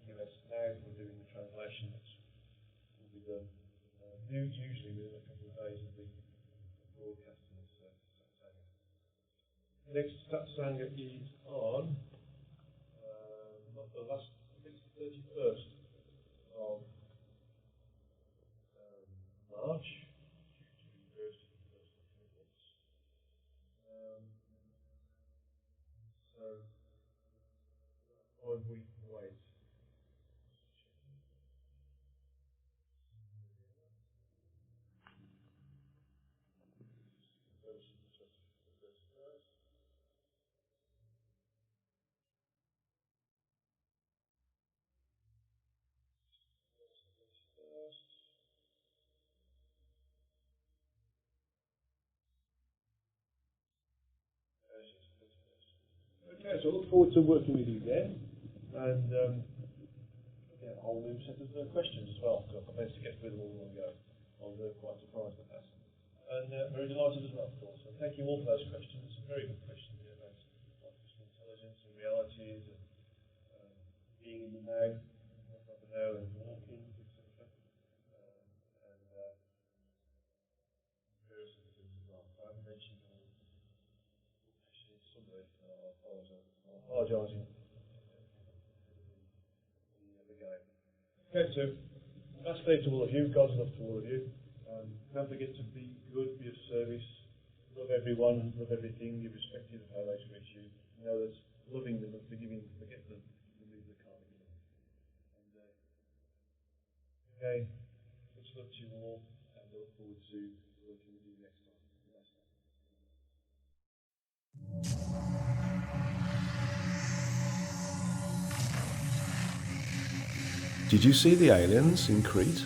usually within a couple of days of the broadcasting of Satsanga. Next Satsanga is on not the last, I think it's the 31st of March. So 5 week wait. Okay, so I look forward to working with you then, and a whole new set of questions as well, because I've managed to get through them all in one go. I was quite surprised at that. And very delighted as well, of course. So thank you all for those questions. Very good questions here about artificial intelligence and realities and being in the now, not the now, and walking, etc. And various other things as well. I haven't mentioned all in summary. I apologise in the game. Okay, so that's clear to all of you. God's love to all of you. Don't forget to be good, be of service, love everyone, love everything, irrespective of how they treat you. Know that loving them and forgiving them, forget them, remove the karmic love. And okay, much love to you all, and I look forward to working with you next time. Did you see the aliens in Crete?